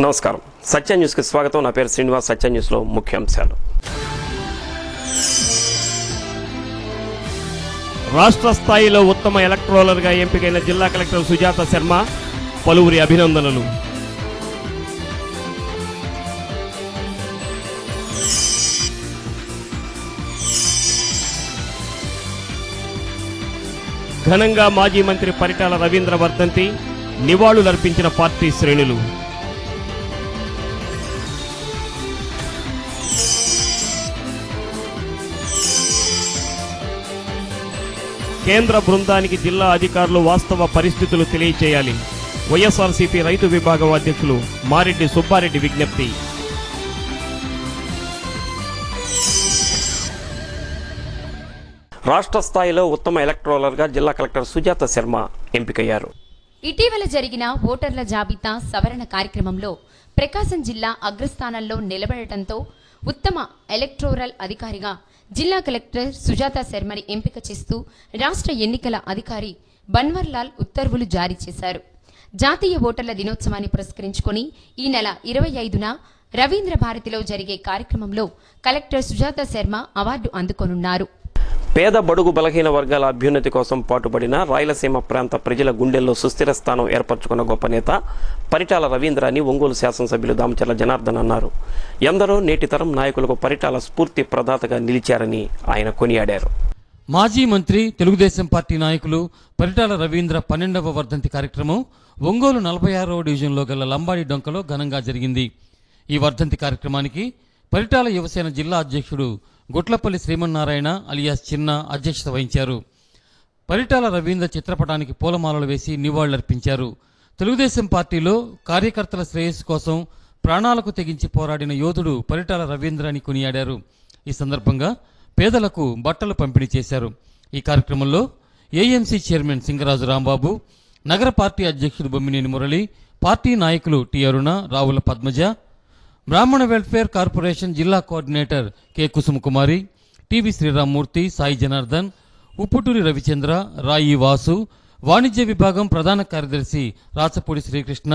నమస్కారం. సత్య న్యూస్కి స్వాగతం. నా పేరు శ్రీనివాస్. సత్య న్యూస్లో ముఖ్యాంశాలు. రాష్ట్ర స్థాయిలో ఉత్తమ ఎలక్ట్రోలర్గా ఎంపికైన జిల్లా కలెక్టర్ సుజాత శర్మ పలువురి అభినందనలు. ఘనంగా మాజీ మంత్రి పరిటాల రవీంద్ర వర్ధంతి, నివాళులర్పించిన పార్టీ శ్రేణులు. కేంద్ర బృందానికి జిల్లా అధికారులు వాస్తవ పరిస్థితులు తెలియచేయాలి. వైఎస్ఆర్సీపీ రైతు విభాగం అధ్యక్షులు మారెడ్డి సుబ్బారెడ్డి విజ్ఞప్తి. రాష్ట్ర స్థాయిలో ఉత్తమ ఎలక్ట్రోలర్గా జిల్లా కలెక్టర్ సుజాత శర్మ ఎంపికయ్యారు. ఇటీవల జరిగిన ఓటర్ల జాబితా సవరణ కార్యక్రమంలో ప్రకాశం జిల్లా అగ్రస్థానంలో నిలబడటంతో ఉత్తమ ఎలక్టోరల్ అధికారిగా జిల్లా కలెక్టర్ సుజాత శర్మని ఎంపిక చేస్తూ రాష్ట్ర ఎన్నికల అధికారి బన్వర్లాల్ ఉత్తర్వులు జారీ చేశారు. జాతీయ ఓటర్ల దినోత్సవాన్ని పురస్కరించుకొని ఈ నెల 25న రవీంద్ర భారతిలో జరిగే కార్యక్రమంలో కలెక్టర్ సుజాత శర్మ అవార్డు అందుకోనున్నారు. పేద బడుగు బలహీన వర్గాల అభ్యున్నతి కోసం పాటుపడిన రాయలసీమ ప్రాంత ప్రజల గుండెల్లో సుస్థిర స్థానం ఏర్పరచుకున్న గొప్ప నేత పరిటాల రవీంద్ర అని ఒంగోలు శాసనసభ్యులు దామచర్ల జనార్దన్ అన్నారు. ఎందరో నేటి తరం నాయకులకు పరిటాల స్ఫూర్తి ప్రదాతగా నిలిచారని ఆయన కొనియాడారు. మాజీ మంత్రి తెలుగుదేశం పార్టీ నాయకులు పరిటాల రవీంద్ర 12వ వర్ధంతి కార్యక్రమం ఒంగోలు 46వ డివిజన్లో గల లంబాడి డొంకలో ఘనంగా జరిగింది. ఈ వర్ధంతి కార్యక్రమానికి పరిటాల యువసేన జిల్లా అధ్యక్షుడు గుట్లపల్లి శ్రీమన్నారాయణ అలియాస్ చిన్న అధ్యక్షత వహించారు. పరిటాల రవీంద్ర చిత్రపటానికి పూలమాలలు వేసి నివాళులర్పించారు. తెలుగుదేశం పార్టీలో కార్యకర్తల శ్రేయస్సు కోసం ప్రాణాలకు తెగించి పోరాడిన యోధుడు పరిటాల రవీంద్ర అని కొనియాడారు. ఈ సందర్భంగా పేదలకు బట్టలు పంపిణీ చేశారు. ఈ కార్యక్రమంలో ఏఎంసీ చైర్మన్ సింగరాజు రాంబాబు, నగర పార్టీ అధ్యక్షుడు బొమ్మినేని మురళి, పార్టీ నాయకులు T Aruna, Ravula Padmaja, Brahmana welfare corporation జిల్లా coordinator K Kusumakumari, TV Sriramamurthy, Sai Janardhan, Upputuri Ravichandra, Rayi Vasu, వాణిజ్య విభాగం ప్రధాన కార్యదర్శి రాచపూడి శ్రీకృష్ణ,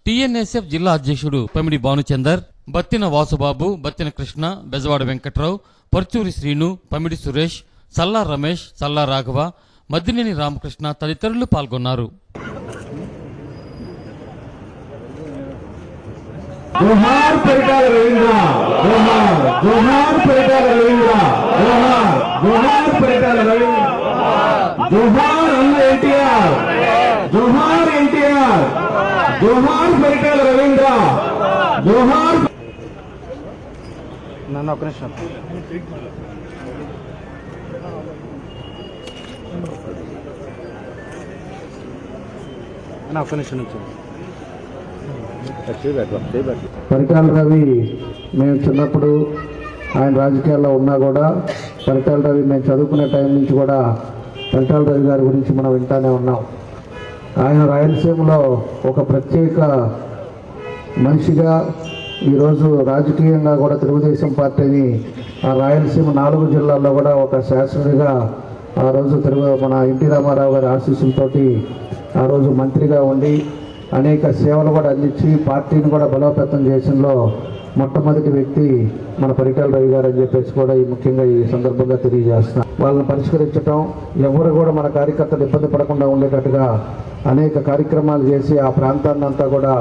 టిఎన్ఎస్ఎఫ్ జిల్లా అధ్యక్షుడు పమిడి భానుచందర్, బత్తిన వాసుబాబు, బత్తిన కృష్ణ, బెజవాడ వెంకట్రావు, పర్చూరి శ్రీను, పమిడి సురేష్, సల్లా రమేష్, సల్లా రాఘవ, మద్దినేని రామకృష్ణ తదితరులు పాల్గొన్నారు. जोहार परिटाल रवींद्र, जोहार जोहार परिटाल रवींद्र, जोहार जोहार परिटाल रवींद्र, जोहार अन्ना एनटीआर, जोहार एनटीआर, जोहार परिटाल रवींद्र, जोहार नन्ना ఒక నిమిషం అన్న ఒక నిమిషం పరిటాల రవి మేము చిన్నప్పుడు ఆయన రాజకీయాల్లో ఉన్నా కూడా పరిటాల రవి మేము చదువుకునే టైం నుంచి కూడా పరిటాల రవి గారి గురించి మనం వింటానే ఉన్నాం. ఆయన రాయలసీమలో ఒక ప్రత్యేక మనిషిగా ఈరోజు రాజకీయంగా కూడా తెలుగుదేశం పార్టీని ఆ రాయలసీమ 4 జిల్లాల్లో కూడా ఒక శాసకుడిగా ఆ రోజు మన ఎన్టీ రామారావు గారి ఆశీస్సులతోటి ఆ రోజు మంత్రిగా ఉండి అనేక సేవలు కూడా అందించి పార్టీని కూడా బలోపేతం చేసినలో మొట్టమొదటి వ్యక్తి మన పరిటాల రవి గారు అని చెప్పేసి కూడా ముఖ్యంగా ఈ సందర్భంగా తెలియజేస్తున్నాం. వాళ్ళని పరిష్కరించడం, ఎవరు కూడా మన కార్యకర్తలు ఇబ్బంది పడకుండా ఉండేటట్టుగా అనేక కార్యక్రమాలు చేసి ఆ ప్రాంతాన్ని అంతా కూడా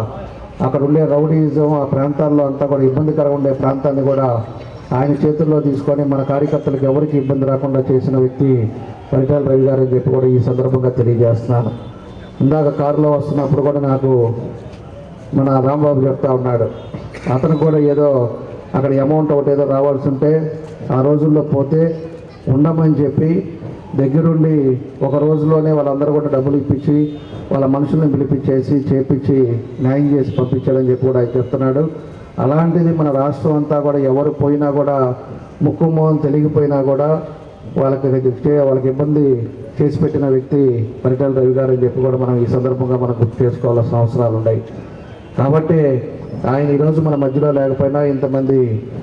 అక్కడ ఉండే రౌడీజం ఆ ప్రాంతాల్లో అంతా కూడా ఇబ్బందికరంగా ఉండే ప్రాంతాన్ని కూడా ఆయన చేతుల్లో తీసుకొని మన కార్యకర్తలకు ఎవరికి ఇబ్బంది రాకుండా చేసిన వ్యక్తి పరిటాల రవి గారు అని చెప్పి కూడా ఈ సందర్భంగా తెలియజేస్తున్నాను. ఇందాక కారులో వస్తున్నప్పుడు కూడా నాకు మన రాంబాబు చెప్తా ఉన్నాడు, అతను కూడా ఏదో అక్కడ అమౌంట్ ఒకటి ఏదో రావాల్సి ఉంటే ఆ రోజుల్లో పోతే ఉండమని చెప్పి దగ్గరుండి ఒక రోజులోనే వాళ్ళందరూ కూడా డబ్బులు ఇప్పించి వాళ్ళ మనుషులను పిలిపించేసి చేపించి న్యాయం చేసి పంపించాడని చెప్పి కూడా ఆయన చెప్తున్నాడు. అలాంటిది మన రాష్ట్రం అంతా కూడా ఎవరు పోయినా కూడా ముక్కు మోహన్ తెలిగిపోయినా కూడా వాళ్ళకి ఇబ్బంది చేసి పెట్టిన వ్యక్తి పరిటాల రవి గారు అని చెప్పి కూడా మనం ఈ సందర్భంగా మనం గుర్తు చేసుకోవాల్సిన అవసరాలు ఉన్నాయి. కాబట్టి ఆయన ఈరోజు మన మధ్యలో లేకపోయినా ఇంతమంది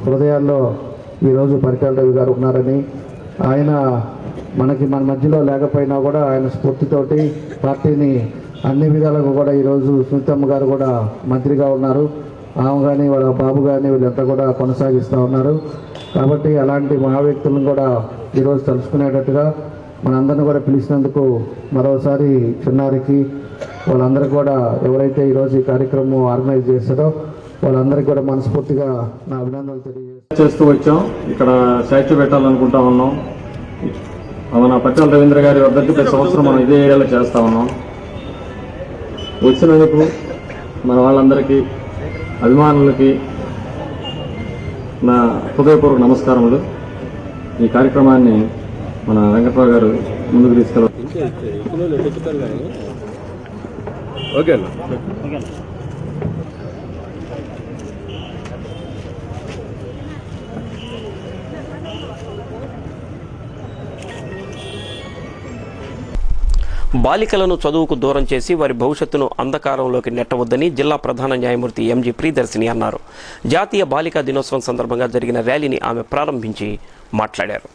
హృదయాల్లో ఈరోజు పరిటాల రవి గారు ఉన్నారని, ఆయన మన మధ్యలో లేకపోయినా కూడా ఆయన స్ఫూర్తితోటి పార్టీని అన్ని విధాలుగా కూడా ఈరోజు సునీతమ్మ గారు కూడా మంత్రిగా ఉన్నారు. ఆమె కానీ వాళ్ళ బాబు కానీ వీళ్ళంతా కూడా కొనసాగిస్తూ ఉన్నారు. కాబట్టి అలాంటి మహా వ్యక్తులను కూడా ఈరోజు తలుచుకునేటట్టుగా మనందరిని కూడా పిలిచినందుకు మరోసారి చిన్నారికి వాళ్ళందరికీ కూడా ఎవరైతే ఈరోజు ఈ కార్యక్రమం ఆర్గనైజ్ చేస్తారో వాళ్ళందరికీ కూడా మనస్ఫూర్తిగా నా అభినందనలు చేస్తూ వచ్చాం. ఇక్కడ స్టాచ్యూ పెట్టాలనుకుంటా ఉన్నాం. మన పరిటాల రవీంద్ర గారి వర్ధంతి ప్రతి సంవత్సరం మనం ఇదే ఏరియాలో చేస్తా ఉన్నాం. వచ్చినందుకు మన వాళ్ళందరికీ, అభిమానులకి నా హృదయపూర్వక నమస్కారములు. ఈ కార్యక్రమాన్ని మన వెంకట్రావు గారు ముందుకు తీసుకెళ్ళారు. ఓకే అన్న. బాలికలను చదువుకు దూరం చేసి వారి భవిష్యత్తును అంధకారంలోకి నెట్టవద్దని జిల్లా ప్రధాన న్యాయమూర్తి ఎంజీ ప్రియదర్శిని అన్నారు. జాతీయ బాలికా దినోత్సవం సందర్భంగా జరిగిన ర్యాలీని ఆమె ప్రారంభించి మాట్లాడారు.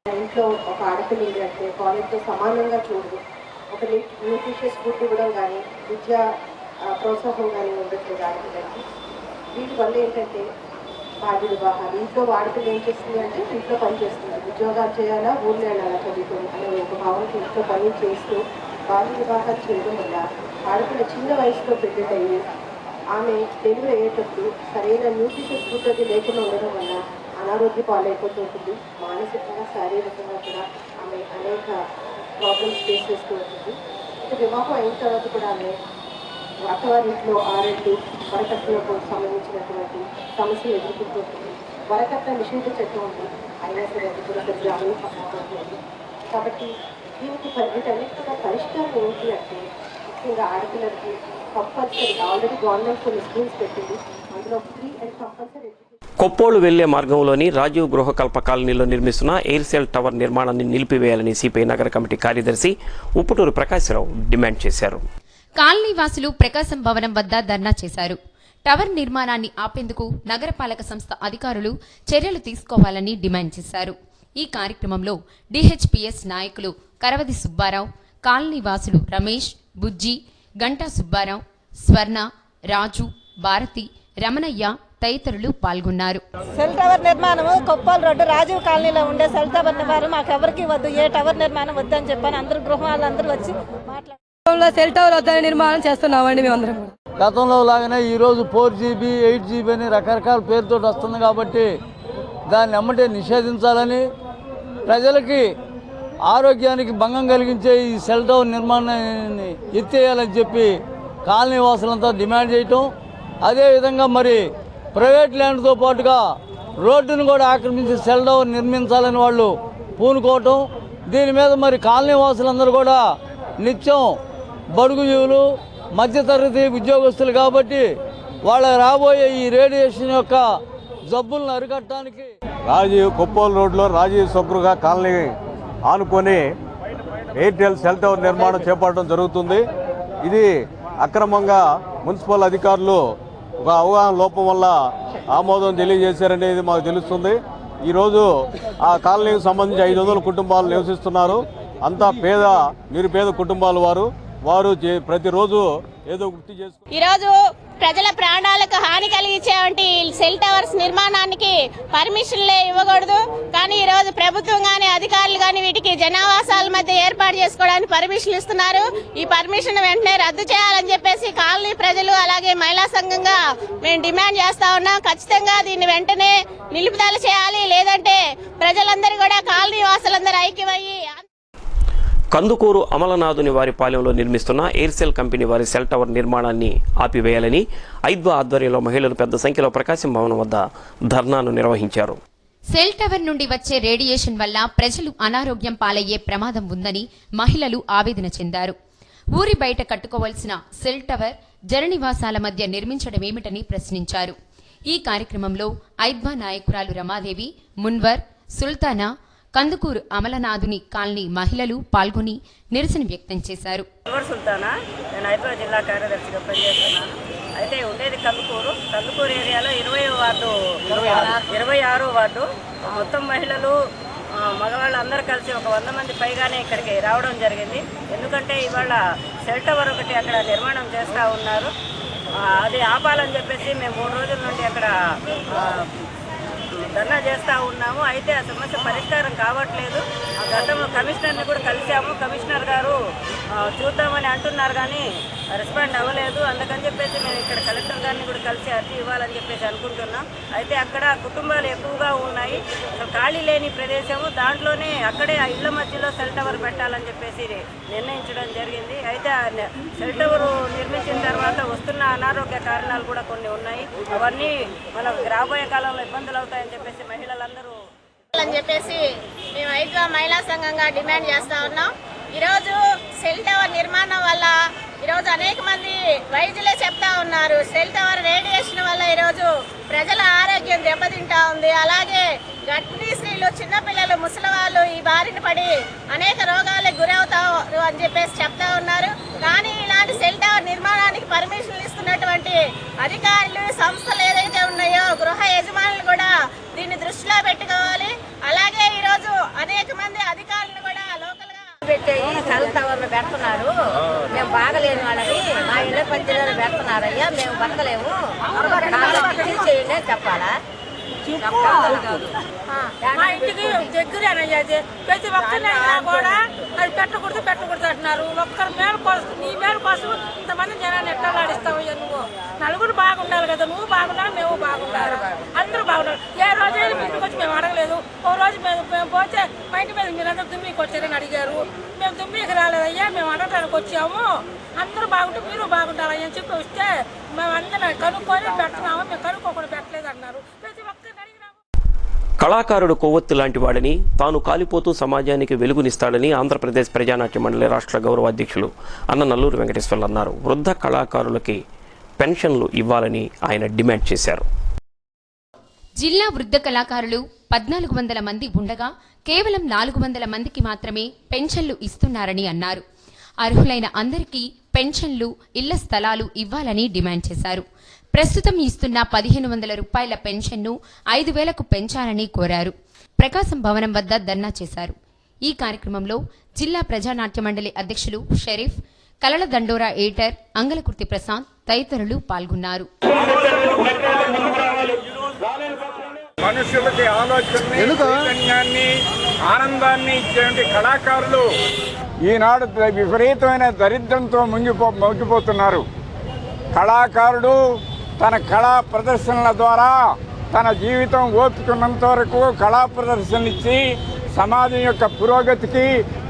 ఇంట్లో ఒక ఆడపిల్లి అంటే కాలేజ్తో సమానంగా చూడదు. ఒక న్యూట్రిషియస్ ఫుడ్ ఇవ్వడం కానీ, విద్యా ప్రోత్సాహం కానీ ఉండట్లేదు ఆడపిల్లలకి. వీటి వల్ల ఏంటంటే బాల్య వివాహాలు. ఇంట్లో ఆడపిల్ల ఏం చేస్తుంది అంటే ఇంట్లో పని చేస్తుంది, ఉద్యోగాలు చేయాలా, ఊళ్ళో వెళ్ళాలా చదువుకొని అనే ఒక భావనకి ఇంట్లో పని చేస్తూ బాల్య వివాహాలు చేయడం వల్ల ఆడపిల్ల చిన్న వయసులో ప్రెగ్నెంట్ అయ్యి ఆమె డెలివరీ అయ్యేటప్పుడు సరైన న్యూట్రిషియస్ ఫుడ్ అది లేకుండా ఉండడం వల్ల అనారోగ్య పాలైపోతూ ఉంటుంది. మానసికంగా, శారీరకంగా కూడా ఆమె అనేక ప్రాబ్లమ్స్ ఫేస్ చేస్తూ ఉంటుంది. ఇక వివాహం అయిన తర్వాత కూడా ఆమె అత్తవారింట్లో ఆరెడ్లు వరకట్నకు సంబంధించినటువంటి సమస్యలు ఎదుర్కొంటూ ఉంటుంది. వరకట్న నిషేధ చట్టం ఉంది, అయినా సరే అది కూడా పెద్ద అమలు పక్కనపడుతుంది. కాబట్టి దీనికి వీటన్నిటి కూడా పరిష్కారం ఏంటి అంటే ముఖ్యంగా ఆడపిల్లలకి కంపల్సరీ ఆల్రెడీ గవర్నమెంట్ కొన్ని స్కూల్స్ పెట్టింది. అందులో ఫ్రీ అండ్ కంపల్సరీ కొప్పోలు వెళ్లే మార్గంలోని రాజీవ్ గృహకల్ప కాలనీలో నిర్మిస్తున్న ఎయిర్సెల్ టవర్ నిర్మాణాన్ని నిలిపివేయాలని సిపిఐ నగర కమిటీ కార్యదర్శి ఉప్పుటూరు ప్రకాశ్రావు డిమాండ్ చేశారు. కాలనీ వాసులు ప్రకాశం భవనం వద్ద ధర్నా చేశారు. టవర్ నిర్మాణాన్ని ఆపేందుకు నగరపాలక సంస్థ అధికారులు చర్యలు తీసుకోవాలని డిమాండ్ చేశారు. ఈ కార్యక్రమంలో డిహెచ్పిఎస్ నాయకులు కరవది సుబ్బారావు, కాలనీ వాసులు రమేష్, బుజ్జి, గంటా సుబ్బారావు, స్వర్ణ, రాజు, భారతి, రమణయ్య తదితరులు పాల్గొన్నారు. సెల్ టవర్ నిర్మాణం కొప్పాల రోడ్డు రాజీవ్ కాలనీలో ఉండే సెల్ టవర్ నిర్మాణం మాకు ఎవరికి వద్దు, ఏ టవర్ నిర్మాణం వద్దని చెప్పని అందరూ గృహ వాళ్ళందరూ వచ్చి మాట్లాడుతున్నారు. సెల్ టవర్ వద్దని నిర్మాణం చేస్తున్నామండి మేమందరం. గతంలో లాగానే ఈరోజు 4GB 8GB అని రకరకాల పేరుతో వస్తుంది కాబట్టి దాన్ని ఎమ్మటే నిషేధించాలని, ప్రజలకి ఆరోగ్యానికి భంగం కలిగించే ఈ సెల్ టవర్ నిర్మాణాన్ని ఎత్తేయాలని చెప్పి కాలనీ వాసులంతా డిమాండ్ చేయటం, అదేవిధంగా మరి ప్రైవేట్ ల్యాండ్తో పాటుగా రోడ్డును కూడా ఆక్రమించి సెల్ టవర్ నిర్మించాలని వాళ్ళు పూనుకోవటం. దీని మీద మరి కాలనీ వాసులందరూ కూడా నిత్యం బడుగు జీవులు, మధ్యతరగతి ఉద్యోగస్తులు కాబట్టి వాళ్ళ రాబోయే ఈ రేడియేషన్ యొక్క జబ్బులను అరికట్టడానికి కొప్పోలు రోడ్లో రాజీవ్ స్వగృహ కాలనీ ఆనుకొని ఎయిర్టెల్ సెల్ టవర్ నిర్మాణం చేపట్టడం జరుగుతుంది. ఇది అక్రమంగా మున్సిపల్ అధికారులు ఒక అవగాహన లోపం వల్ల ఆమోదం తెలియజేశారనేది మాకు తెలుస్తుంది. ఈరోజు ఆ కాలనీకి సంబంధించి 500 కుటుంబాలు నివసిస్తున్నారు. అంతా నిరుపేద కుటుంబాల వారు ప్రతిరోజు ఏదో వృత్తి చేసుకుంటారు. ఈరోజు ప్రజల ప్రాణాలకు హాని కలిగించేవంటి సెల్ టవర్స్ నిర్మాణానికి పర్మిషన్లే ఇవ్వకూడదు. కానీ ఈరోజు ప్రభుత్వం కానీ అధికారులు కానీ వీటికి జనావాసాల మధ్య ఏర్పాటు చేసుకోవడానికి పర్మిషన్లు ఇస్తున్నారు. ఈ పర్మిషన్ వెంటనే రద్దు చేయాలని చెప్పేసి కాలనీ ప్రజలు అలాగే మహిళా సంఘంగా మేము డిమాండ్ చేస్తా ఉన్నాం. ఖచ్చితంగా దీన్ని వెంటనే నిలుపుదల చేయాలి. లేదంటే ప్రజలందరూ కూడా కాలనీ వాసులందరూ ఐక్యమయ్యి కందుకూరు అమలనాథుని వారి పాలెంలో నిర్మిస్తున్న ఎయిర్సెల్ కంపెనీ వారి సెల్ టవర్ నిర్మాణాన్ని ఆపివేయాలని ఐద్వా ఆధ్వర్యంలో మహిళలు పెద్ద సంఖ్యలో ప్రకాశం భవనం వద్ద ధర్నాను నిర్వహించారు. సెల్ టవర్ నుండి వచ్చే రేడియేషన్ వల్ల ప్రజలు అనారోగ్యం పాలయ్యే ప్రమాదం ఉందని మహిళలు ఆవేదన చెందారు. ఊరి బయట కట్టుకోవాల్సిన సెల్ టవర్ జననివాసాల మధ్య నిర్మించడమేమిటని ప్రశ్నించారు. ఈ కార్యక్రమంలో ఐద్వా నాయకురాలు రమాదేవి, మున్వర్, సుల్తానా, కందుకూరు అమలనాథుని కాలనీ మహిళలు పాల్గొని నిరసన వ్యక్తం చేశారు. సుల్తానా, నేను ఐద్వా జిల్లా కార్యదర్శిగా పనిచేస్తున్నాను. అయితే ఉండేది కందుకూరు ఏరియాలో 26వ వార్డు. మొత్తం మహిళలు మగవాళ్ళు అందరూ కలిసి ఒక 100 మంది పైగానే ఇక్కడికి రావడం జరిగింది. ఎందుకంటే ఇవాళ సెల్ టవర్ ఒకటి అక్కడ నిర్మాణం చేస్తూ ఉన్నారు. అది ఆపాలని చెప్పేసి మేము 3 రోజుల నుండి అక్కడ ధర్నా చేస్తూ ఉన్నాము. అయితే ఆ సమస్య పరిష్కారం కావట్లేదు. గతంలో కమిషనర్ని కూడా కలిసాము. కమిషనర్ గారు చూద్దామని అంటున్నారు కానీ రెస్పాండ్ అవ్వలేదు. అందుకని చెప్పేసి మేము ఇక్కడ కలెక్టర్ గారిని కూడా కలిసి అర్జీ ఇవ్వాలని చెప్పేసి అనుకుంటున్నాం. అయితే అక్కడ కుటుంబాలు ఎక్కువగా ఉన్నాయి, ఖాళీ లేని ప్రదేశము. దాంట్లోనే అక్కడే ఆ ఇళ్ల మధ్యలో సెల్ టవర్ పెట్టాలని చెప్పేసి నిర్ణయించడం జరిగింది. అయితే ఆ సెల్ టవర్ నిర్మించిన తర్వాత వస్తున్న అనారోగ్య కారణాలు కూడా కొన్ని ఉన్నాయి. అవన్నీ మనకు రాబోయే కాలంలో ఇబ్బందులు అవుతాయని చెప్పేసి మహిళలందరూ అని చెప్పేసి మేము ఐద్వా మహిళా సంఘంగా డిమాండ్ చేస్తా ఉన్నాం. ఈరోజు సెల్ టవర్ నిర్మాణం వల్ల ఈరోజు అనేక మంది వైద్యులే చెప్తా ఉన్నారు, సెల్ టవర్ రేడియేషన్ వల్ల ఈరోజు ప్రజల ఆరోగ్యం దెబ్బతింటా ఉంది. అలాగే గర్భిణీ స్త్రీలు, చిన్నపిల్లలు, ముసలివాళ్ళు ఈ బారిన పడి అనేక రోగాలకు గురవుతారు అని చెప్పేసి చెప్తా ఉన్నారు. కానీ ఇలాంటి సెల్ టవర్ నిర్మాణానికి పర్మిషన్లు ఇస్తున్నటువంటి అధికారులు, సంస్థలు ఏదైతే ఉన్నాయో గృహ యజమానులు కూడా దీన్ని దృష్టిలో పెట్టుకోవాలి. అలాగే ఈరోజు అనేక మంది అధికారులు కూడా లోకల్ గా పెట్టేయి సెల్ టవర్లు పెడుతున్నారు. మేము బాగలేని వాళ్ళని మా ఇళ్ళ పంచాయతీలో పెడుతున్నారు. అయ్యా మేము బతకలేము, చేయండి చెప్పాలా? మా ఇంటికి దగ్గరేనయ్యా, ప్రతి ఒక్కరినైనా కూడా అది పెట్టకూడదు అంటున్నారు. ఒక్కరి మేలు కోసం, నీ మేలు కోసం ఇంతమంది జనాన్ని ఎట్లా ఆడిస్తావయ్యా? నువ్వు నలుగురు బాగుండాలి కదా, నువ్వు బాగున్నావు, మేము బాగుండాలి, అందరూ బాగున్నారు. ఏ రోజైనా ఇంటికి వచ్చి మేము అడగలేదు. ఓ రోజు మేము పోతే మా ఇంటి మీద మీరందరూ దుమ్మికి వచ్చారని అడిగారు. మేము దుమ్మికి రాలేదయ్యా, మేము అడగడానికి వచ్చాము. అందరూ బాగుంటే మీరు బాగుండాలి అని చెప్పి వస్తే మేము అందరం కనుక్కొని పెడుతున్నాము, మేము కనుక్కోకుండా పెట్టలేదు అన్నారు. ప్రతి ఒక్కరిని అడిగినాము. కళాకారుడు కొవ్వొత్తి లాంటి వాడని, తాను కాలిపోతూ సమాజానికి వెలుగునిస్తాడని ఆంధ్రప్రదేశ్ ప్రజానాట్య మండలి రాష్ట్ర గౌరవ అధ్యక్షులు అన్న నల్లూరు వెంకటేశ్వర్లు అన్నారు. వృద్ధ కళాకారులకి పెన్షన్లు ఇవ్వాలని ఆయన డిమాండ్ చేశారు. జిల్లా వృద్ధ కళాకారులు 1400 మంది ఉండగా కేవలం 400 మందికి మాత్రమే పెన్షన్లు ఇస్తున్నారని అన్నారు. అర్హులైన అందరికీ పెన్షన్లు, ఇళ్ల స్థలాలు ఇవ్వాలని డిమాండ్ చేశారు. ప్రస్తుతం ఇస్తున్న 1500 రూపాయల పెన్షన్ను 5000కు పెంచాలని కోరారు. ప్రకాశం భవనం వద్ద ధర్నా చేశారు. ఈ కార్యక్రమంలో జిల్లా ప్రజానాట్య మండలి అధ్యక్షులు షరీఫ్, కలల దండోరా ఎడిటర్ అంగలకుర్తి ప్రసాద్ తదితరులు పాల్గొన్నారు. మనుషులకి ఆలోచనని, ఆనందాన్ని ఇచ్చేటువంటి కళాకారులు ఈనాడు విపరీతమైన దరిద్రంతో మొంగిపోతున్నారు. కళాకారుడు తన కళా ప్రదర్శనల ద్వారా తన జీవితం ఓపికన్నంత వరకు కళా ప్రదర్శనలు ఇచ్చి సమాజం యొక్క పురోగతికి,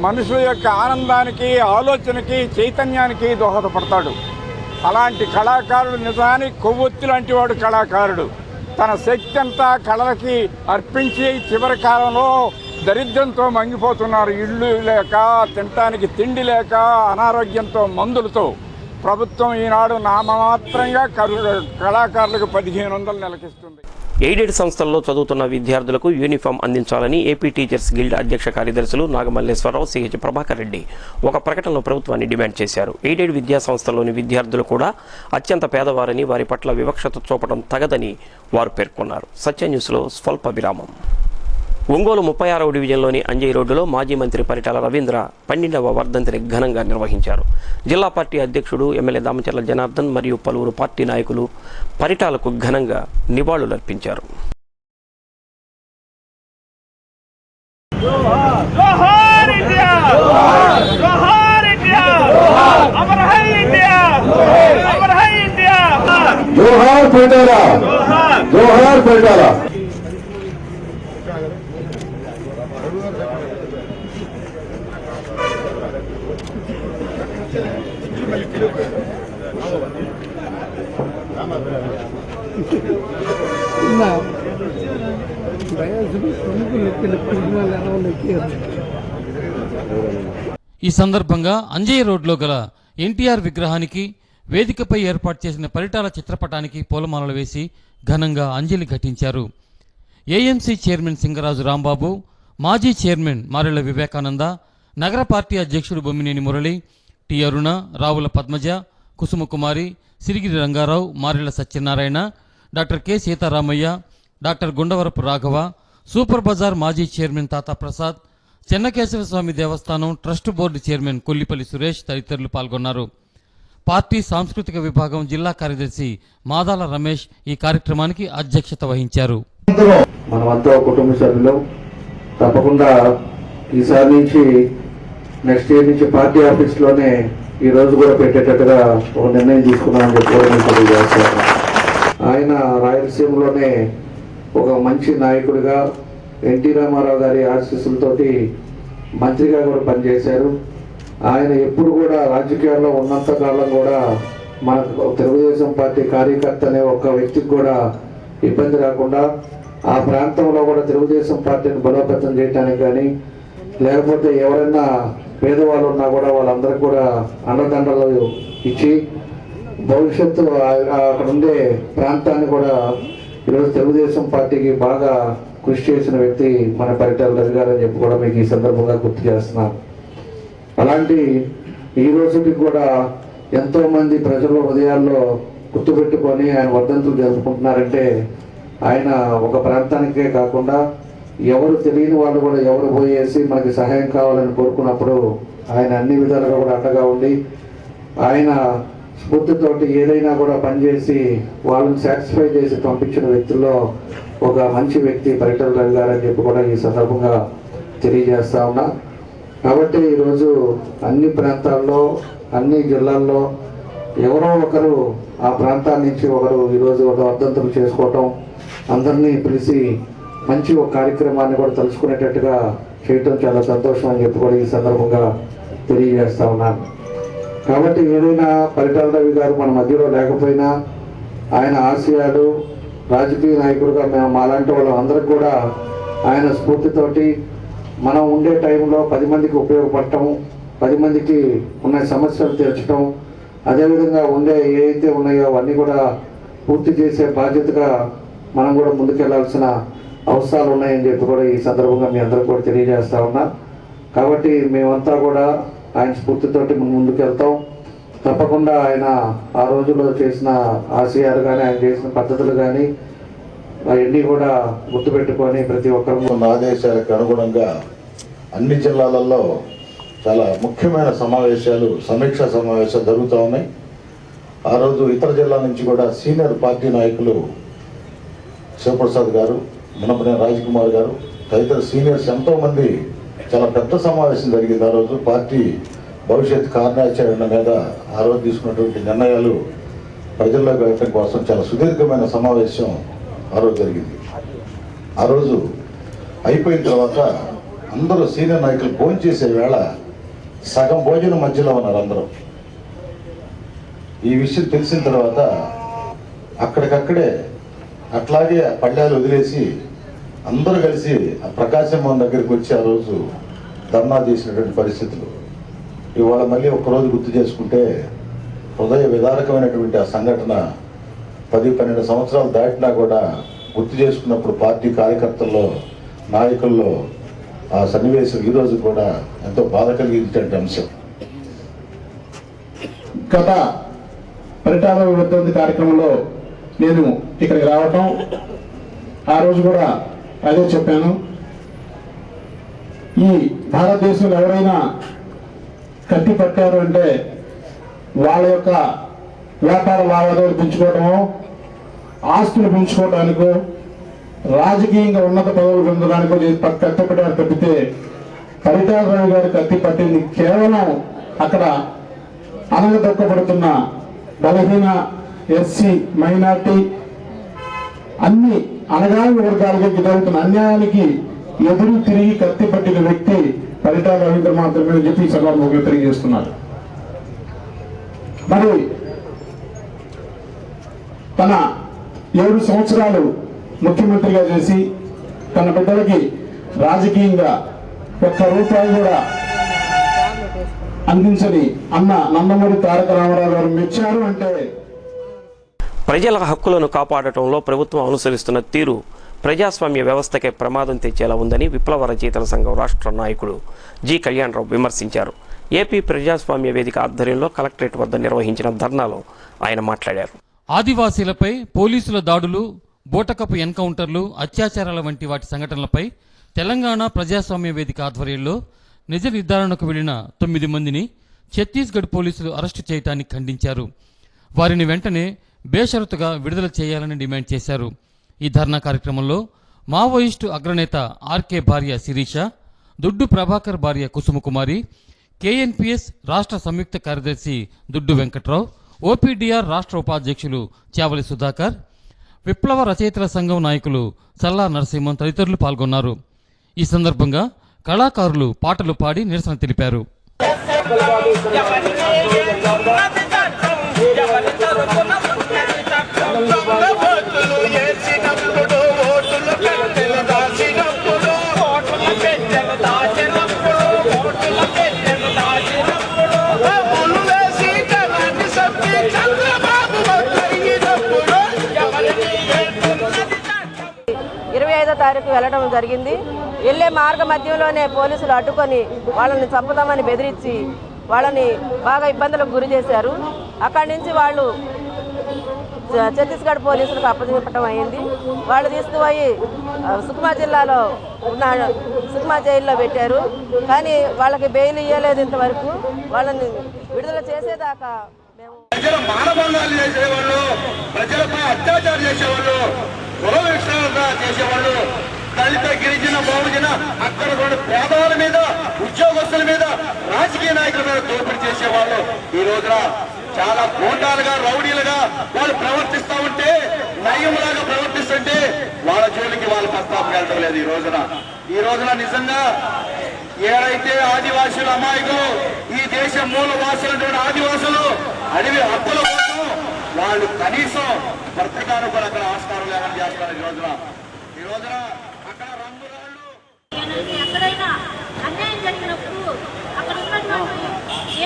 మనుషుల యొక్క ఆనందానికి, ఆలోచనకి, చైతన్యానికి దోహదపడతాడు. అలాంటి కళాకారుడు నిజానికి కొవ్వొత్తి లాంటి వాడు కళాకారుడు. తన శక్తి అంతా కళలకి అర్పించి చివరి కాలంలో దరిద్రంతో మంగిపోతున్నారు. ఇళ్ళు లేక, తినటానికి తిండి లేక, అనారోగ్యంతో, మందులతో. ప్రభుత్వం ఈనాడు నామమాత్రంగా కళాకారులకు 1500 నెలకిస్తుంది. ఎయిడెడ్ సంస్థల్లో చదువుతున్న విద్యార్థులకు యూనిఫామ్ అందించాలని ఏపీ టీచర్స్ గిల్డ్ అధ్యక్ష కార్యదర్శులు నాగమల్లేశ్వరరావు, సిహెచ్ ప్రభాకర్ రెడ్డి ఒక ప్రకటనలో ప్రభుత్వాన్ని డిమాండ్ చేశారు. ఎయిడెడ్ విద్యా సంస్థల్లోని విద్యార్థులు కూడా అత్యంత పేదవారని, వారి పట్ల వివక్షత చూపడం తగదని వారు పేర్కొన్నారు. సత్య న్యూస్లో స్వల్ప విరామం. ఒంగోలు 36వ డివిజన్లోని అంజయ్ రోడ్డులో మాజీ మంత్రి పరిటాల రవీంద్ర 12వ వర్ధంతిని ఘనంగా నిర్వహించారు. జిల్లా పార్టీ అధ్యక్షుడు ఎమ్మెల్యే దామచర్ల జనార్దన్ మరియు పలువురు పార్టీ నాయకులు పరిటాలకు ఘనంగా నివాళులర్పించారు. ఈ సందర్భంగా అంజయ్య రోడ్లో గల ఎన్టీఆర్ విగ్రహానికి, వేదికపై ఏర్పాటు చేసిన పరిటాల చిత్రపటానికి పూలమాలలు వేసి ఘనంగా అంజలి ఘటించారు. ఏఎంసీ చైర్మన్ సింగరాజు రాంబాబు, మాజీ చైర్మన్ మారెళ్ల వివేకానంద, నగర పార్టీ అధ్యక్షుడు Bommineni Murali, T Aruna, Ravula Padmaja, Kusumakumari, Sirigiri Rangarao, Marella Satyanarayana, doctor K Seetharamaiah, doctor Gundavarapu Raghava, super bazaar మాజీ చైర్మన్ తాతా ప్రసాద్, చెన్నకేశవస్వామి దేవస్థానం trust board chairman Kollipalli Suresh తదితరులు పాల్గొన్నారు. పార్టీ సాంస్కృతిక విభాగం జిల్లా కార్యదర్శి మాదాల రమేష్ ఈ కార్యక్రమానికి అధ్యక్షత వహించారు. మనమంతా కుటుంబ సభ్యులు, తప్పకుండా ఈసారి నుంచి నెక్స్ట్ ఇయర్ నుంచి పార్టీ ఆఫీస్లోనే ఈ రోజు కూడా పెట్టేటట్టుగా ఒక నిర్ణయం తీసుకున్నామని చెప్పి తెలియజేస్తాను. ఆయన రాయలసీమలోనే ఒక మంచి నాయకుడిగా ఎన్టీ రామారావు గారి ఆశీస్సులతోటి మంత్రిగా కూడా పనిచేశారు. ఆయన ఎప్పుడు కూడా రాజకీయాల్లో ఉన్నంత కాలం కూడా మన తెలుగుదేశం పార్టీ కార్యకర్త అనే ఒక వ్యక్తికి కూడా ఇబ్బంది రాకుండా ఆ ప్రాంతంలో కూడా తెలుగుదేశం పార్టీని బలోపేతం చేయడానికి కానీ, లేకపోతే ఎవరైనా పేదవాళ్ళు ఉన్నా కూడా వాళ్ళందరికీ కూడా అండదండలు ఇచ్చి భవిష్యత్తు అక్కడ ఉండే ప్రాంతాన్ని కూడా ఈరోజు తెలుగుదేశం పార్టీకి బాగా కృషి చేసిన వ్యక్తి మన పరిటాల రవి గారు అని చెప్పి కూడా మీకు ఈ సందర్భంగా గుర్తు చేస్తున్నాను. అలాంటి ఈ రోజుకి కూడా ఎంతో మంది ప్రజల హృదయాల్లో గుర్తుపెట్టుకొని ఆయన వర్ధంతులు జరుపుకుంటున్నారంటే ఆయన ఒక ప్రాంతానికే కాకుండా ఎవరు తెలియని వాళ్ళు కూడా ఎవరు పోయేసి మనకి సహాయం కావాలని కోరుకున్నప్పుడు ఆయన అన్ని విధాలుగా కూడా అండగా ఉండి ఆయన స్ఫూర్తితోటి ఏదైనా కూడా పనిచేసి వాళ్ళని సాటిస్ఫై చేసి పంపించిన వ్యక్తుల్లో ఒక మంచి వ్యక్తి పరిటాల రవి గారు అని చెప్పి కూడా ఈ సందర్భంగా తెలియజేస్తా ఉన్నా. కాబట్టి ఈరోజు అన్ని ప్రాంతాల్లో అన్ని జిల్లాల్లో ఎవరో ఒకరు ఆ ప్రాంతాల నుంచి ఒకరు ఈరోజు ఒక వర్ధంతులు చేసుకోవటం, అందరినీ పిలిచి మంచి ఒక కార్యక్రమాన్ని కూడా తలుచుకునేటట్టుగా చేయటం చాలా సంతోషం అని చెప్పి కూడా ఈ సందర్భంగా తెలియజేస్తా ఉన్నాను. కాబట్టి ఏదైనా పరిటాల రవి గారు మన మధ్యలో లేకపోయినా ఆయన ఆశయాలు రాజకీయ నాయకుడిగా మేము మాలాంటి వాళ్ళం అందరికి కూడా ఆయన స్ఫూర్తితోటి మనం ఉండే టైంలో 10 మందికి ఉపయోగపడటం, 10 మందికి ఉన్న సమస్యలు తీర్చడం, అదేవిధంగా ఉండే ఏవైతే ఉన్నాయో అవన్నీ కూడా పూర్తి చేసే బాధ్యతగా మనం కూడా ముందుకెళ్లాల్సిన అవసరాలు ఉన్నాయని చెప్పి కూడా ఈ సందర్భంగా మీ అందరూ కూడా తెలియజేస్తా ఉన్నా. కాబట్టి మేమంతా కూడా ఆయన స్ఫూర్తితోటి ముందుకెళ్తాం. తప్పకుండా ఆయన ఆ రోజుల్లో చేసిన ఆశయాలు కానీ ఆయన చేసిన పద్ధతులు కానీ అవన్నీ కూడా గుర్తుపెట్టుకొని ప్రతి ఒక్కరు ఆదేశాలకు అనుగుణంగా అన్ని జిల్లాలలో చాలా ముఖ్యమైన సమావేశాలు, సమీక్షా సమావేశాలు జరుగుతూ ఉన్నాయి. ఆ రోజు ఇతర జిల్లాల నుంచి కూడా సీనియర్ పార్టీ నాయకులు శివప్రసాద్ గారు, మునపనేని రాజకుమార్ గారు తదితర సీనియర్స్ ఎంతోమంది చాలా పెద్ద సమావేశం జరిగింది. ఆ రోజు పార్టీ భవిష్యత్ కార్యాచరణ మీద ఆ రోజు తీసుకున్నటువంటి నిర్ణయాలు ప్రజల్లోకి వెళ్ళడం కోసం చాలా సుదీర్ఘమైన సమావేశం ఆ రోజు జరిగింది. ఆ రోజు అయిపోయిన తర్వాత అందరూ సీనియర్ నాయకులు భోజనం చేసే వేళ సగం భోజనం మధ్యలో ఉన్నారు అందరూ. ఈ విషయం తెలిసిన తర్వాత అక్కడికక్కడే అట్లాగే పళ్ళాలు వదిలేసి అందరూ కలిసి ఆ ప్రకాశం భవన్ దగ్గరికి వచ్చి ఆ రోజు ధర్నా చేసినటువంటి పరిస్థితులు ఇవాళ మళ్ళీ ఒక్కరోజు గుర్తు చేసుకుంటే హృదయ విదారకమైనటువంటి ఆ సంఘటన 10-12 సంవత్సరాలు దాటినా కూడా గుర్తు చేసుకున్నప్పుడు పార్టీ కార్యకర్తల్లో, నాయకుల్లో ఆ సన్నివేశం ఈరోజు కూడా ఎంతో బాధ కలిగించేటువంటి అంశం. గత పరిటాల వర్ధంతి కార్యక్రమంలో నేను ఇక్కడికి రావటం, ఆ రోజు కూడా అదే చెప్పాను. ఈ భారతదేశంలో ఎవరైనా కత్తి పట్టారు అంటే వాళ్ళ యొక్క వ్యాపార లావాదేవీలు పెంచుకోవడమో, ఆస్తులు పెంచుకోవడానికో, రాజకీయంగా ఉన్నత పదవులు పొందడానికో కత్తి పట్టారు తప్పితే పరిటాల రవి గారు కత్తి పట్టింది కేవలం అక్కడ అనగదొక్కబడుతున్న బలహీన ఎస్సీ, మైనార్టీ అన్ని అణగారిన వర్గాలకి జరుగుతున్న అన్యాయానికి ఎదురు తిరిగి కత్తి పట్టిన వ్యక్తి పరిటాల రవీంద్ర మాత్రమే చెప్పి ఈ సభాముఖంగా తెలియజేస్తున్నారు. మరి తన 7 సంవత్సరాలు ముఖ్యమంత్రిగా చేసి తన బిడ్డలకి రాజకీయంగా ఒక్క రూపాయి కూడా అందించని అన్న నందమూరి తారక రామారావు గారు మెచ్చారు అంటే ప్రజల హక్కులను కాపాడటంలో ప్రభుత్వం అనుసరిస్తున్న తీరు ప్రజాస్వామ్య వ్యవస్థకే ప్రమాదం తెచ్చేలా ఉందని విప్లవ రచయితల సంఘం రాష్ట్ర నాయకుడు జి కళ్యాణరావు విమర్శించారు. ఏపీ ప్రజాస్వామ్య వేదిక ఆధ్వర్యంలో కలెక్టరేట్ వద్ద నిర్వహించిన ధర్నాలో ఆయన మాట్లాడారు. ఆదివాసీలపై పోలీసుల దాడులు, బూటకపు ఎన్కౌంటర్లు, అత్యాచారాల వంటి వాటి సంఘటనలపై తెలంగాణ ప్రజాస్వామ్య వేదిక ఆధ్వర్యంలో నిజ నిర్ధారణకు వెళ్లిన 9 మందిని ఛత్తీస్గఢ్ పోలీసులు అరెస్టు చేయడాన్ని ఖండించారు. వారిని వెంటనే బేషరతుగా విడుదల చేయాలని డిమాండ్ చేశారు. ఈ ధర్నా కార్యక్రమంలో మావోయిస్టు అగ్రనేత ఆర్కే భార్య శిరీష, దుడ్డు ప్రభాకర్ భార్య కుసుమకుమారి, కేఎన్పిఎస్ రాష్ట్ర సంయుక్త కార్యదర్శి దుడ్డు వెంకట్రావు, ఓపీడీఆర్ రాష్ట్ర ఉపాధ్యక్షులు చావలి సుధాకర్, విప్లవ రచయితల సంఘం నాయకులు సల్లా నరసింహన్ తదితరులు పాల్గొన్నారు. ఈ సందర్భంగా కళాకారులు పాటలు పాడి నిరసన తెలిపారు. తారీఖు వెళ్ళడం జరిగింది. వెళ్ళే మార్గ మధ్యంలోనే పోలీసులు అడ్డుకొని వాళ్ళని చంపుదామని బెదిరించి వాళ్ళని బాగా ఇబ్బందులకు గురి చేశారు. అక్కడి నుంచి వాళ్ళు ఛత్తీస్గఢ్ పోలీసులకు అప్పచెప్పడం అయింది. వాళ్ళు తీసుకుపోయి సుక్మా జిల్లాలో ఉన్న సుక్మా జైల్లో పెట్టారు. కానీ వాళ్ళకి బెయిల్ ఇవ్వలేదు ఇంతవరకు. వాళ్ళని విడుదల చేసేదాకా మేము ప్రజల మానభంగాలు చేసేవాళ్ళు, ప్రజలపై అత్యాచారం చేసేవాళ్ళు, కుల విషయాలుగా చేసేవాళ్ళు, దళిత, గిరిజన, బహుజన అక్కడ కూడా పేదవాళ్ళ మీద, ఉద్యోగస్తుల మీద, రాజకీయ నాయకుల మీద దోపిడీ చేసేవాళ్ళు ఈ రోజున చాలా గూండాలుగా, రౌడీలుగా వాళ్ళు ప్రవర్తిస్తూ ఉంటే, నయంలాగా ప్రవర్తిస్తుంటే వాళ్ళ జోలికి వాళ్ళు ప్రస్తాపం వెళ్ళడం లేదు. ఈ రోజున నిజంగా ఏదైతే ఆదివాసులు అమాయకులు, ఈ దేశ మూల వాసులైన ఆదివాసులు అడవి హక్కుల కోసం వాళ్ళు కనీసం బ్రతకాను కూడా అక్కడ ఆస్కారం లేకుండా చేస్తారు. ఈ రోజున అక్కడ రంగురాళ్ళు ఎక్కడైనా అన్యాయం జరిగినప్పుడు అక్కడ ఉన్నటువంటి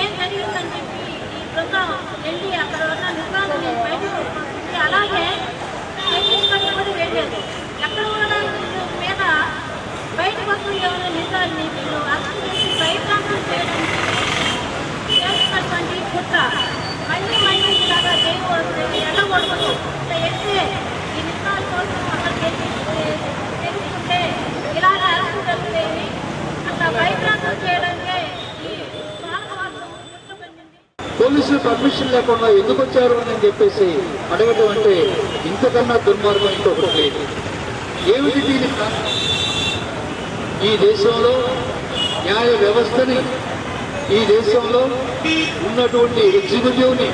ఏం జరిగిందని చెప్పి ఈ బృందం వెళ్ళి అక్కడ ఉన్న నిర్మాణాన్ని బయటకు తీసుకొస్తుంది. అలాగే కూడా వెళ్ళలేదు. ఎక్కడ కూడా మీద బయటకు వస్తున్న ఏమైనా నిజాన్ని వీళ్ళు అర్థం చేసి బయటం చేయడానికి చేస్తున్నటువంటి కుట్ర మళ్ళీ ఇలాగా చేయకూడదు, వెళ్ళకూడదు. ఇట్లా వెళ్తే ఈ నిజాల కోసం అక్కడ తెలుసుకుంటే ఇలాగ అరెస్టు జరుగుతాయి. అట్లా బయటం చేయడానికే ఈ పాలకవర్గం కుట్రపడింది. పోలీసులు పర్మిషన్ లేకుండా ఎందుకు వచ్చారు అని చెప్పేసి అడగటం అంటే ఇంతకన్నా దుర్మార్గం ఇంకొకటి లేదు. ఏమిటి దీని కారణం? ఈ దేశంలో న్యాయ వ్యవస్థని, ఈ దేశంలో ఉన్నటువంటి ఎగ్జిక్యూటివ్ని,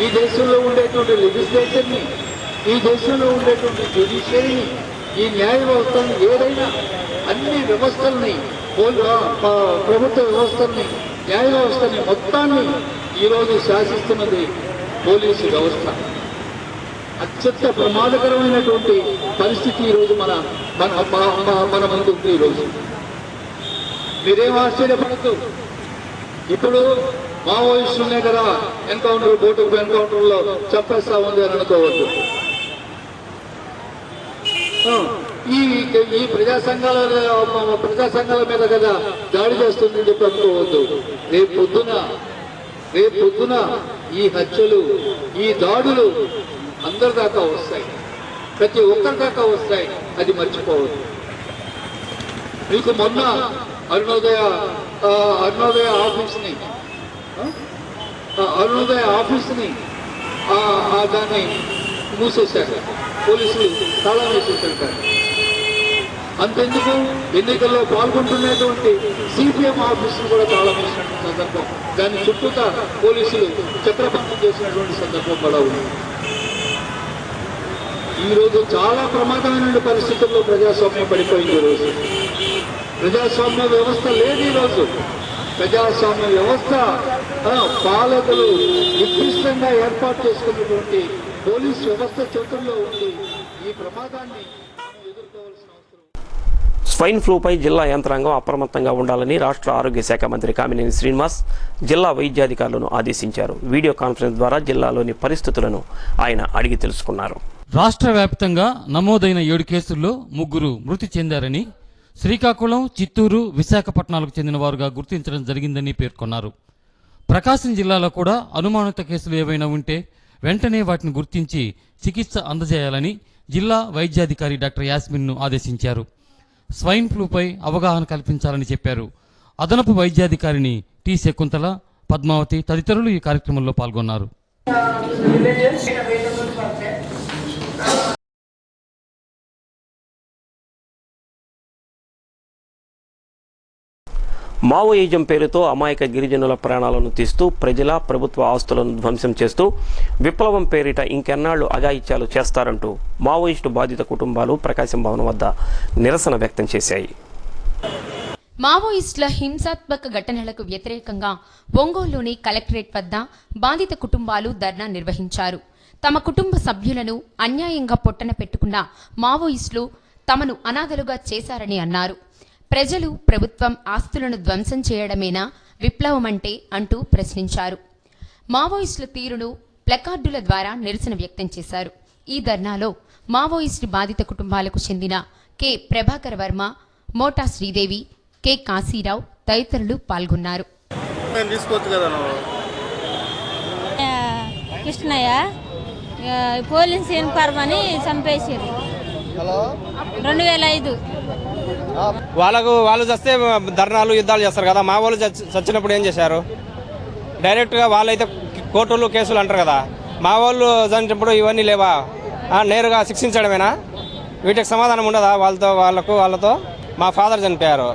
ఈ దేశంలో ఉండేటువంటి లెజిస్లేచర్ని, ఈ దేశంలో ఉండేటువంటి జ్యుడిషియరీని, ఈ న్యాయ వ్యవస్థని, ఏదైనా అన్ని వ్యవస్థల్ని, ప్రభుత్వ వ్యవస్థల్ని, న్యాయ వ్యవస్థని మొత్తాన్ని ఈరోజు శాసిస్తున్నది పోలీసు వ్యవస్థ. అత్యంత ప్రమాదకరమైనటువంటి పరిస్థితి ఈరోజు మన ముందు ఉంది. ఈరోజు మీరేం ఆశ్చర్యపడద్దు. ఇప్పుడు మావోయిస్టులనే కదా ఎన్కౌంటర్, బోటుకు ఎన్కౌంటర్లో చంపేస్తా ఉంది అని అనుకోవద్దు. ఈ ప్రజా సంఘాల మీద కదా దాడి చేస్తుందని చెప్పి అనుకోవద్దు. రేపు పొద్దున ఈ హత్యలు, ఈ దాడులు అందరి దాకా వస్తాయి, ప్రతి ఒక్కరి దాకా వస్తాయి. అది మర్చిపోవద్దు. మీకు మొన్న అరుణోదయ ఆఫీస్ని దాన్ని మూసేశారు, పోలీసులు తాళం వేసేసారు. అంతెందుకు ఎన్నికల్లో పాల్గొంటున్నటువంటి సిపిఎం ఆఫీసును కూడా తాళం వేసినటువంటి సందర్భం, దాని చుట్టూతా పోలీసులు చక్రబంధం చేసినటువంటి సందర్భం కూడా ఉంది. ఈరోజు చాలా ప్రమాదమైన పరిస్థితుల్లో ప్రజాస్వామ్యం పడిపోయింది. ఈరోజు ప్రజాస్వామ్య వ్యవస్థ లేదు. ఈరోజు ప్రజాస్వామ్య వ్యవస్థ పాలకులు నిర్దిష్టంగా ఏర్పాటు చేసుకున్నటువంటి పోలీస్ వ్యవస్థ చేతుల్లో ఉంది. ఈ ప్రమాదాన్ని ఎదుర్కోవాల్సిన అవసరం. స్వైన్ ఫ్లూపై జిల్లా యంత్రాంగం అప్రమత్తంగా ఉండాలని రాష్ట్ర ఆరోగ్య శాఖ మంత్రి కామినేని శ్రీనివాస్ జిల్లా వైద్యాధికారులను ఆదేశించారు. వీడియో కాన్ఫరెన్స్ ద్వారా జిల్లాలోని పరిస్థితులను ఆయన అడిగి తెలుసుకున్నారు. రాష్ట్ర వ్యాప్తంగా నమోదైన 7 కేసుల్లో 3 మృతి చెందారని, శ్రీకాకుళం, చిత్తూరు, విశాఖపట్నాలకు చెందిన వారుగా గుర్తించడం జరిగిందని పేర్కొన్నారు. ప్రకాశం జిల్లాలో కూడా అనుమానిత కేసులు ఏవైనా ఉంటే వెంటనే వాటిని గుర్తించి చికిత్స అందజేయాలని జిల్లా వైద్యాధికారి డాక్టర్ యాస్మిన్ను ఆదేశించారు. స్వైన్ ఫ్లూపై అవగాహన కల్పించాలని చెప్పారు. అదనపు వైద్యాధికారిని టి శకుంతల, పద్మావతి తదితరులు ఈ కార్యక్రమంలో పాల్గొన్నారు. మావోయిజం పేరుతో అమాయక గిరిజనుల ప్రాణాలను తీస్తూ ప్రజల ప్రభుత్వ ఆస్తులను ధ్వంసం చేస్తూ విప్లవం పేరిట ఇంకెన్నాళ్లు అఘాయిత్యాలు చేస్తారంటూ మావోయిస్టు బాధిత కుటుంబాలు ప్రకాశం భవనం వద్ద నిరసన వ్యక్తం చేశాయి. మావోయిస్టుల హింసాత్మక ఘటనలకు వ్యతిరేకంగా ఒంగోలులోని కలెక్టరేట్ వద్ద బాధిత కుటుంబాలు ధర్నా నిర్వహించారు. తమ కుటుంబ సభ్యులను అన్యాయంగా పొట్టన పెట్టుకున్న మావోయిస్టులు తమను అనాథలుగా చేశారని అన్నారు. ప్రజలు ప్రభుత్వం ఆస్తులను ధ్వంసం చేయడమేనా విప్లవమంటే అంటూ ప్రశ్నించారు. మావోయిస్టుల తీరును ప్లకార్డుల ద్వారా నిరసన వ్యక్తం చేశారు. ఈ ధర్నాలో మావోయిస్టు బాధిత కుటుంబాలకు చెందిన కె ప్రభాకర్ వర్మ, మోటా శ్రీదేవి, కె కాశీరావు తదితరులు పాల్గొన్నారు. కృష్ణయ్య పోలీస్ యూనిఫార్మ్ అని చంపేసారు 2005. వాళ్ళు చస్తే ధర్నాలు యుద్ధాలు చేస్తారు కదా. మా వాళ్ళు చచ్చినప్పుడు ఏం చేశారు? డైరెక్ట్గా వాళ్ళైతే కోర్టులు కేసులు అంటారు కదా. మా వాళ్ళు చచ్చినప్పుడు ఇవన్నీ లేవా? నేరుగా శిక్షించడమేనా? వీటికి సమాధానం ఉండదా? వాళ్ళతో మా ఫాదర్ చనిపోయారు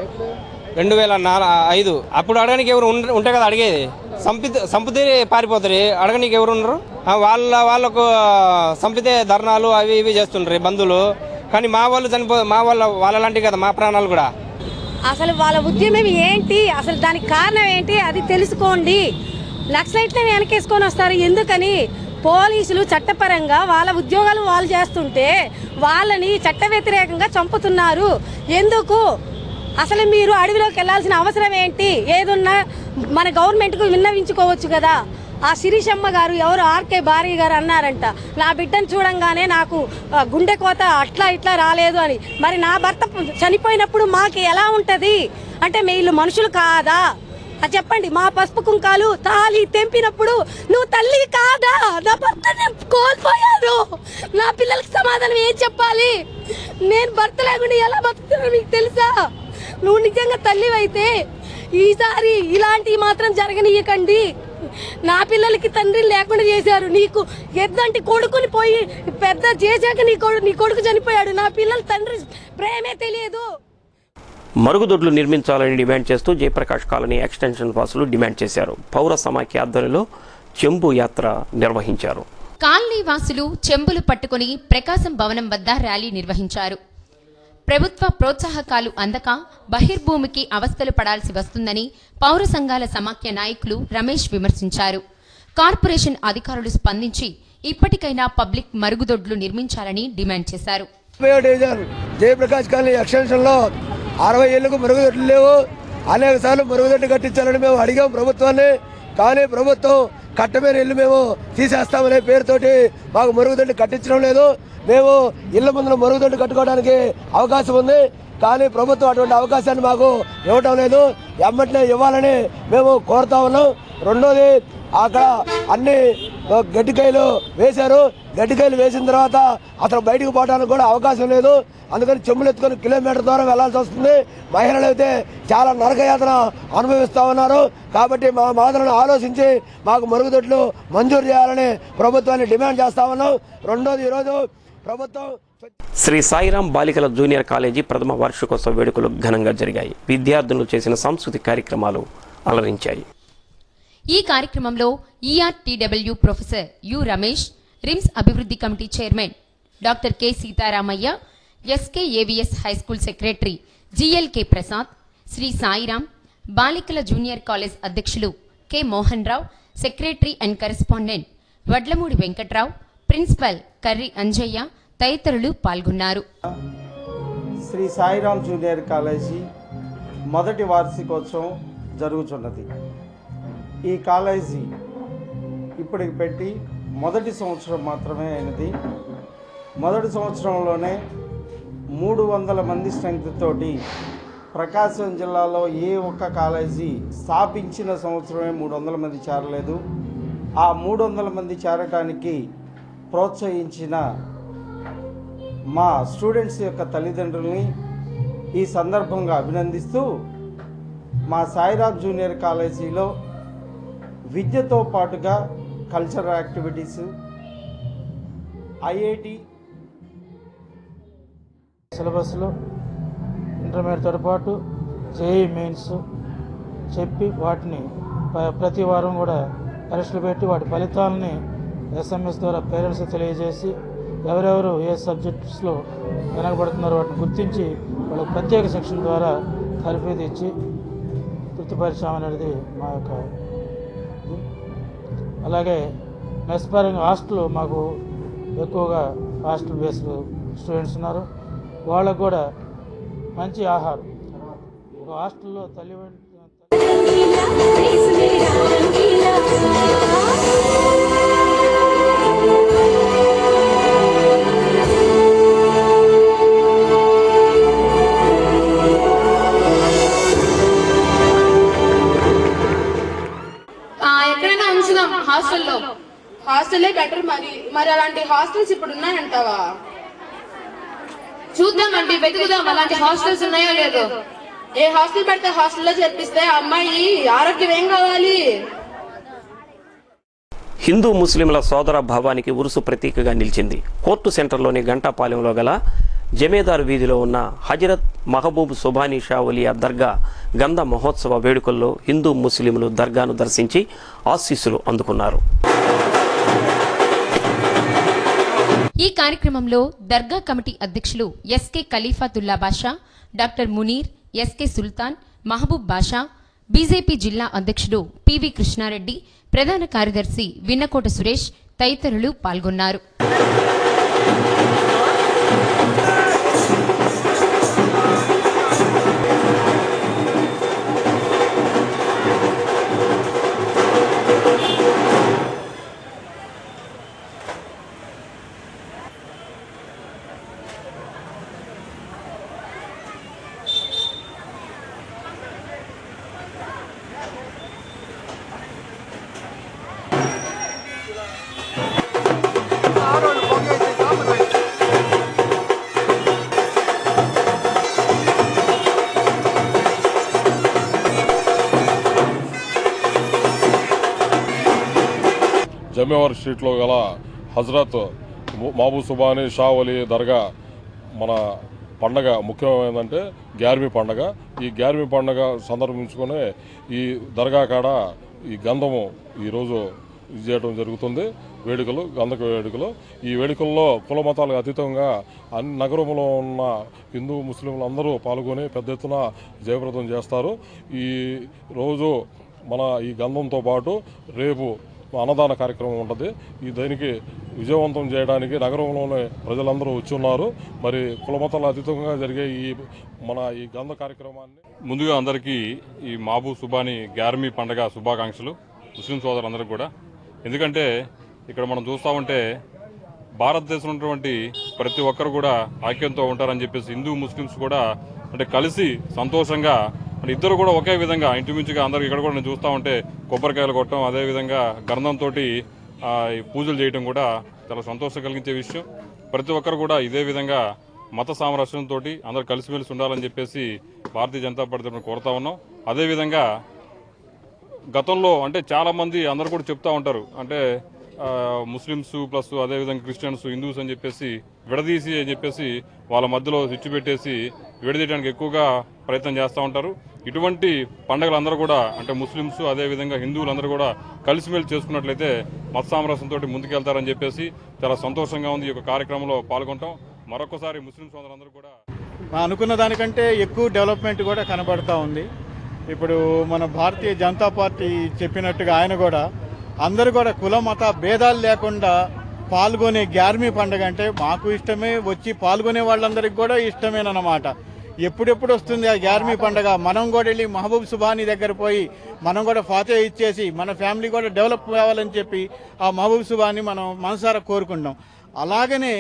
2005. అప్పుడు అడగడానికి ఎవరు ఉంటే కదా అడిగేది. సంపితే పారిపోతారు, అడగనీకి ఎవరు ఉండరు? వాళ్ళకు సంపితే ధర్నాలు అవి ఇవి చేస్తుండ్రు బంధువులు. కానీ మా వాళ్ళు వాళ్ళలాంటివి కదా మా ప్రాణాలు కూడా. అసలు వాళ్ళ ఉద్యమం ఏంటి, అసలు దానికి కారణం ఏంటి అది తెలుసుకోండి. నక్సలైట్లను వెనకేసుకొని వస్తారు ఎందుకని? పోలీసులు చట్టపరంగా వాళ్ళ ఉద్యోగాలు వాళ్ళు చేస్తుంటే వాళ్ళని చట్ట వ్యతిరేకంగా చంపుతున్నారు. ఎందుకు? అసలు మీరు అడవిలోకి వెళ్లాల్సిన అవసరం ఏంటి? ఏదున్నా మన గవర్నమెంట్కు విన్నవించుకోవచ్చు కదా. ఆ శిరీషమ్మ గారు ఎవరు ఆర్కే భార్య గారు అన్నారంట, నా బిడ్డను చూడంగానే నాకు గుండె కోత అట్లా ఇట్లా రాలేదు అని. మరి నా భర్త చనిపోయినప్పుడు మాకు ఎలా ఉంటుంది అంటే వీళ్ళు మనుషులు కాదా? చెప్పండి. మా పసుపు కుంకాలు తాళి తెంపినప్పుడు నువ్వు తల్లి కాదా? నా భర్తని కోల్పోయారు. నా పిల్లలకి సమాధానం ఏం చెప్పాలి? నేను భర్త లేకుండా ఎలా బతుకుతున్నా మీకు తెలుసా? నువ్వు నిజంగా తల్లివైతే ఈసారి ఇలాంటివి మాత్రం జరగనీయకండి. నా పిల్లలకి తండ్రి లేకుండా చేశారు. నీకు ఎద్దంటి కొడుకుని పోయి పెద్ద చేశాక నీ కొడుకు చనిపోయాడు. నా పిల్లల తండ్రి ప్రేమే తెలియదు. మరుగుదొడ్లు నిర్మించాలని డిమాండ్ చేస్తూ జయప్రకాష్ కాలనీ ఎక్స్టెన్షన్ వాసులు డిమాండ్ చేశారు. పౌర సమాఖ్య ఆధ్వర్యంలో చెంబు యాత్ర నిర్వహించారు. కాలనీ వాసులు చెంబులు పట్టుకుని ప్రకాశం భవనం వద్ద ర్యాలీ నిర్వహించారు. ప్రభుత్వ ప్రోత్సాహకాలు అందక బహిర్భూమికి అవస్థలు పడాల్సి వస్తుందని పౌర సంఘాల సమాఖ్య నాయకులు రమేష్ విమర్శించారు. కార్పొరేషన్ అధికారులు స్పందించి ఇప్పటికైనా పబ్లిక్ మరుగుదొడ్లు నిర్మించాలని డిమాండ్ చేశారు. జయప్రకాష్ కాలనీ ఎక్స్టెన్షన్లో 60 ఏళ్లకు మరుగుదొడ్లు లేవు. అనేక సార్లు మరుగుదొడ్లు కట్టించాలని మేము అడిగాం ప్రభుత్వాన్ని. కానీ ప్రభుత్వం కట్టమైన ఇల్లు మేము తీసేస్తామనే పేరుతోటి మాకు మరుగుదొడ్లు కట్టించడం లేదు. మేము ఇళ్ల ముందున మరుగుదొడ్లు కట్టుకోవడానికి అవకాశం ఉంది, కానీ ప్రభుత్వం అటువంటి అవకాశాన్ని మాకు ఇవ్వటం లేదు. ఎమ్మటినే ఇవ్వాలని మేము కోరుతా ఉన్నాం. రెండోది, అక్కడ అన్ని గడ్డికాయలు వేశారు. గడ్డికాయలు వేసిన తర్వాత అతను బయటకు పోవడానికి కూడా అవకాశం లేదు. అందుకని చెమ్ములు ఎత్తుకొని కిలోమీటర్ దూరం వెళ్లాల్సి వస్తుంది. మహిళలు అయితే చాలా నరకయాతన అనుభవిస్తూ ఉన్నారు. కాబట్టి మా బాధలను ఆలోచించి మాకు మరుగుదొడ్లు మంజూరు చేయాలని ప్రభుత్వాన్ని డిమాండ్ చేస్తా ఉన్నాం. రెండోది, ఈరోజు ప్రభుత్వం శ్రీ సాయిరాం బాలికల జూనియర్ కాలేజీ ప్రథమ వార్షికోత్సవ వేడుకలు ఘనంగా జరిగాయి. విద్యార్థులు చేసిన సాంస్కృతిక కార్యక్రమాలు అలరించాయి. ఈ కార్యక్రమంలో ERTW professor U Ramesh, RIMS అభివృద్ధి committee chairman doctor K Seetharamaiah, SKAVS high school secretary GLK Prasad, Shri Sairam బాలికల జూనియర్ కాలేజ్ అధ్యక్షులు K Mohan Rao, secretary and correspondent Vadlamudi Venkatrao, principal Karri Anjaiah తదితరులు పాల్గొన్నారు. శ్రీ సాయిరాం జూనియర్ కాలేజీ మొదటి వార్షికోత్సవం జరుగుతున్నది. ఈ కాలేజీ ఇప్పటికి పెట్టి మొదటి సంవత్సరం మాత్రమే అయినది. మొదటి సంవత్సరంలోనే 300 మంది స్ట్రెంగ్త్ తోటి ప్రకాశం జిల్లాలో ఏ ఒక్క కాలేజీ స్థాపించిన సంవత్సరమే 300 మంది చేరలేదు. ఆ 300 మంది చేరటానికి ప్రోత్సహించిన మా స్టూడెంట్స్ యొక్క తల్లిదండ్రుల్ని ఈ సందర్భంగా అభినందిస్తూ, మా సాయిరాం జూనియర్ కాలేజీలో విద్యతో పాటుగా కల్చరల్ యాక్టివిటీస్, ఐఐటి సిలబస్లో ఇంటర్మీడియట్తో పాటు జేఈ మెయిన్స్ చెప్పి వాటిని ప్రతి వారం కూడా పరీక్షలు పెట్టి వాటి ఫలితాలని ఎస్ఎంఎస్ ద్వారా పేరెంట్స్ తెలియజేసి ఎవరెవరు ఏ సబ్జెక్ట్స్లో వెనకబడుతున్నారో వాటిని గుర్తించి వాళ్ళకి ప్రత్యేక సెక్షన్ ద్వారా తరఫీదు ఇచ్చి తృప్తిపరిచామనేది మా యొక్క ఇది. అలాగే మెస్ పరంగా హాస్టల్ మాకు ఎక్కువగా హాస్టల్ బేస్డ్ స్టూడెంట్స్ ఉన్నారు. వాళ్ళకు కూడా మంచి ఆహారం ఒక హాస్టల్లో తల్లి ఎక్కడైనా ఉంచుదాం హాస్టల్లే బెటర్. మరి అలాంటి హాస్టల్స్ ఇప్పుడు ఉన్నాయంటావా? చూద్దామండి, వెతుకుదాం అలాంటి హాస్టల్స్ ఉన్నాయో లేదో. ఏ హాస్టల్ పెడితే హాస్టల్లో చేర్పిస్తే అమ్మాయి ఆరోగ్యం ఏం కావాలి? హిందూ ముస్లింల సోదర భావానికి ఉరుసు ప్రతీకగా నిలిచింది. కోర్టు సెంటర్లోని గంటాపాలెంలో గల జమేదార్ వీధిలో ఉన్న హజరత్ మహబూబ్ సుబానీ షా ఒలియా దర్గా గంధ మహోత్సవ వేడుకల్లో హిందూ ముస్లింలు దర్గాను దర్శించి ఆశీస్సులు అందుకున్నారు. ఈ కార్యక్రమంలో దర్గా కమిటీ అధ్యక్షులు ఎస్కే ఖలీఫాతుల్లా బాషా, డాక్టర్ మునీర్, ఎస్కే సుల్తాన్, మహబూబ్ బాషా, బీజేపీ జిల్లా అధ్యక్షుడు పివి కృష్ణారెడ్డి, ప్రధాన కార్యదర్శి విన్నకోట సురేష్ తదితరులు పాల్గొన్నారు. జమేవార్ స్ట్రీట్లో గల హజరత్ మహబూబ్ సుబానీ షా ఒలి దర్గా మన పండగ ముఖ్యమైనదంటే గ్యార్మీ పండగ. ఈ గ్యార్మీ పండగ సందర్భించుకొని ఈ దర్గా కాడ ఈ గంధము ఈరోజు చేయడం జరుగుతుంది. వేడుకలు, గంధక వేడుకలు. ఈ వేడుకల్లో కుల మతాలకు అతీతంగా అన్ని నగరంలో ఉన్న హిందూ ముస్లింలు అందరూ పాల్గొని పెద్ద ఎత్తున జయప్రదం చేస్తారు. ఈ రోజు మన ఈ గంధంతో పాటు రేపు అన్నదాన కార్యక్రమం ఉంటుంది. ఈ దానికి విజయవంతం చేయడానికి నగరంలోని ప్రజలందరూ వచ్చి ఉన్నారు. మరి కులమతాల అతీతంగా జరిగే ఈ గంధ కార్యక్రమాన్ని ముందుగా అందరికీ ఈ మహబూబ్ సుబానీ గ్యార్మీ పండగ శుభాకాంక్షలు ముస్లిం సోదరులందరికీ కూడా. ఎందుకంటే ఇక్కడ మనం చూస్తూ ఉంటే భారతదేశంలో ఉన్నటువంటి ప్రతి ఒక్కరు కూడా ఐక్యంతో ఉంటారని చెప్పేసి హిందూ ముస్లిమ్స్ కూడా అంటే కలిసి సంతోషంగా అంటే ఇద్దరు కూడా ఒకే విధంగా ఇంచుమించుగా అందరూ ఇక్కడ కూడా నేను చూస్తూ ఉంటే కొబ్బరికాయలు కొట్టడం, అదేవిధంగా గంధంతో ఈ పూజలు చేయడం కూడా చాలా సంతోషం కలిగించే విషయం. ప్రతి ఒక్కరు కూడా ఇదే విధంగా మత సామరస్యంతో అందరూ కలిసిమెలిసి ఉండాలని చెప్పేసి భారతీయ జనతా పార్టీ తరఫున కోరుతా ఉన్నాం. అదేవిధంగా గతంలో అంటే చాలామంది అందరూ కూడా చెప్తూ ఉంటారు, అంటే ముస్లిమ్స్ ప్లస్ అదేవిధంగా క్రిస్టియన్స్ హిందూస్ అని చెప్పేసి విడదీసి అని చెప్పేసి వాళ్ళ మధ్యలో స్విచ్ పెట్టేసి విడదీయడానికి ఎక్కువగా ప్రయత్నం చేస్తూ ఉంటారు. ఇటువంటి పండుగలు అందరూ కూడా అంటే ముస్లిమ్స్ అదేవిధంగా హిందువులందరూ కూడా కలిసిమెలిసి చేసుకున్నట్లయితే మత సామరస్యంతో ముందుకెళ్తారని చెప్పేసి చాలా సంతోషంగా ఉంది. ఈ యొక్క కార్యక్రమంలో పాల్గొంటాం. మరొకసారి ముస్లిం సోదరులందరూ కూడా అనుకున్న దానికంటే ఎక్కువ డెవలప్మెంట్ కూడా కనబడతా ఉంది. ఇప్పుడు మన భారతీయ జనతా పార్టీ చెప్పినట్టుగా ఆయన కూడా అందరూ కూడా కుల మత భేదాలు లేకుండా పాల్గొనే గ్యార్మీ పండుగ అంటే మాకు ఇష్టమే, వచ్చి పాల్గొనే వాళ్ళందరికీ కూడా ఇష్టమేనమాట. ఎప్పుడెప్పుడు వస్తుంది ఆ గ్యార్మీ పండుగ? మనం కూడా వెళ్ళి మహబూబ్ సుబానీ దగ్గర పోయి మనం కూడా ఫాతే ఇచ్చేసి మన ఫ్యామిలీ కూడా డెవలప్ కావాలని చెప్పి ఆ మహబూబ్ సుబానీ మనం మనసారా కోరుకుంటాం. అలాగనే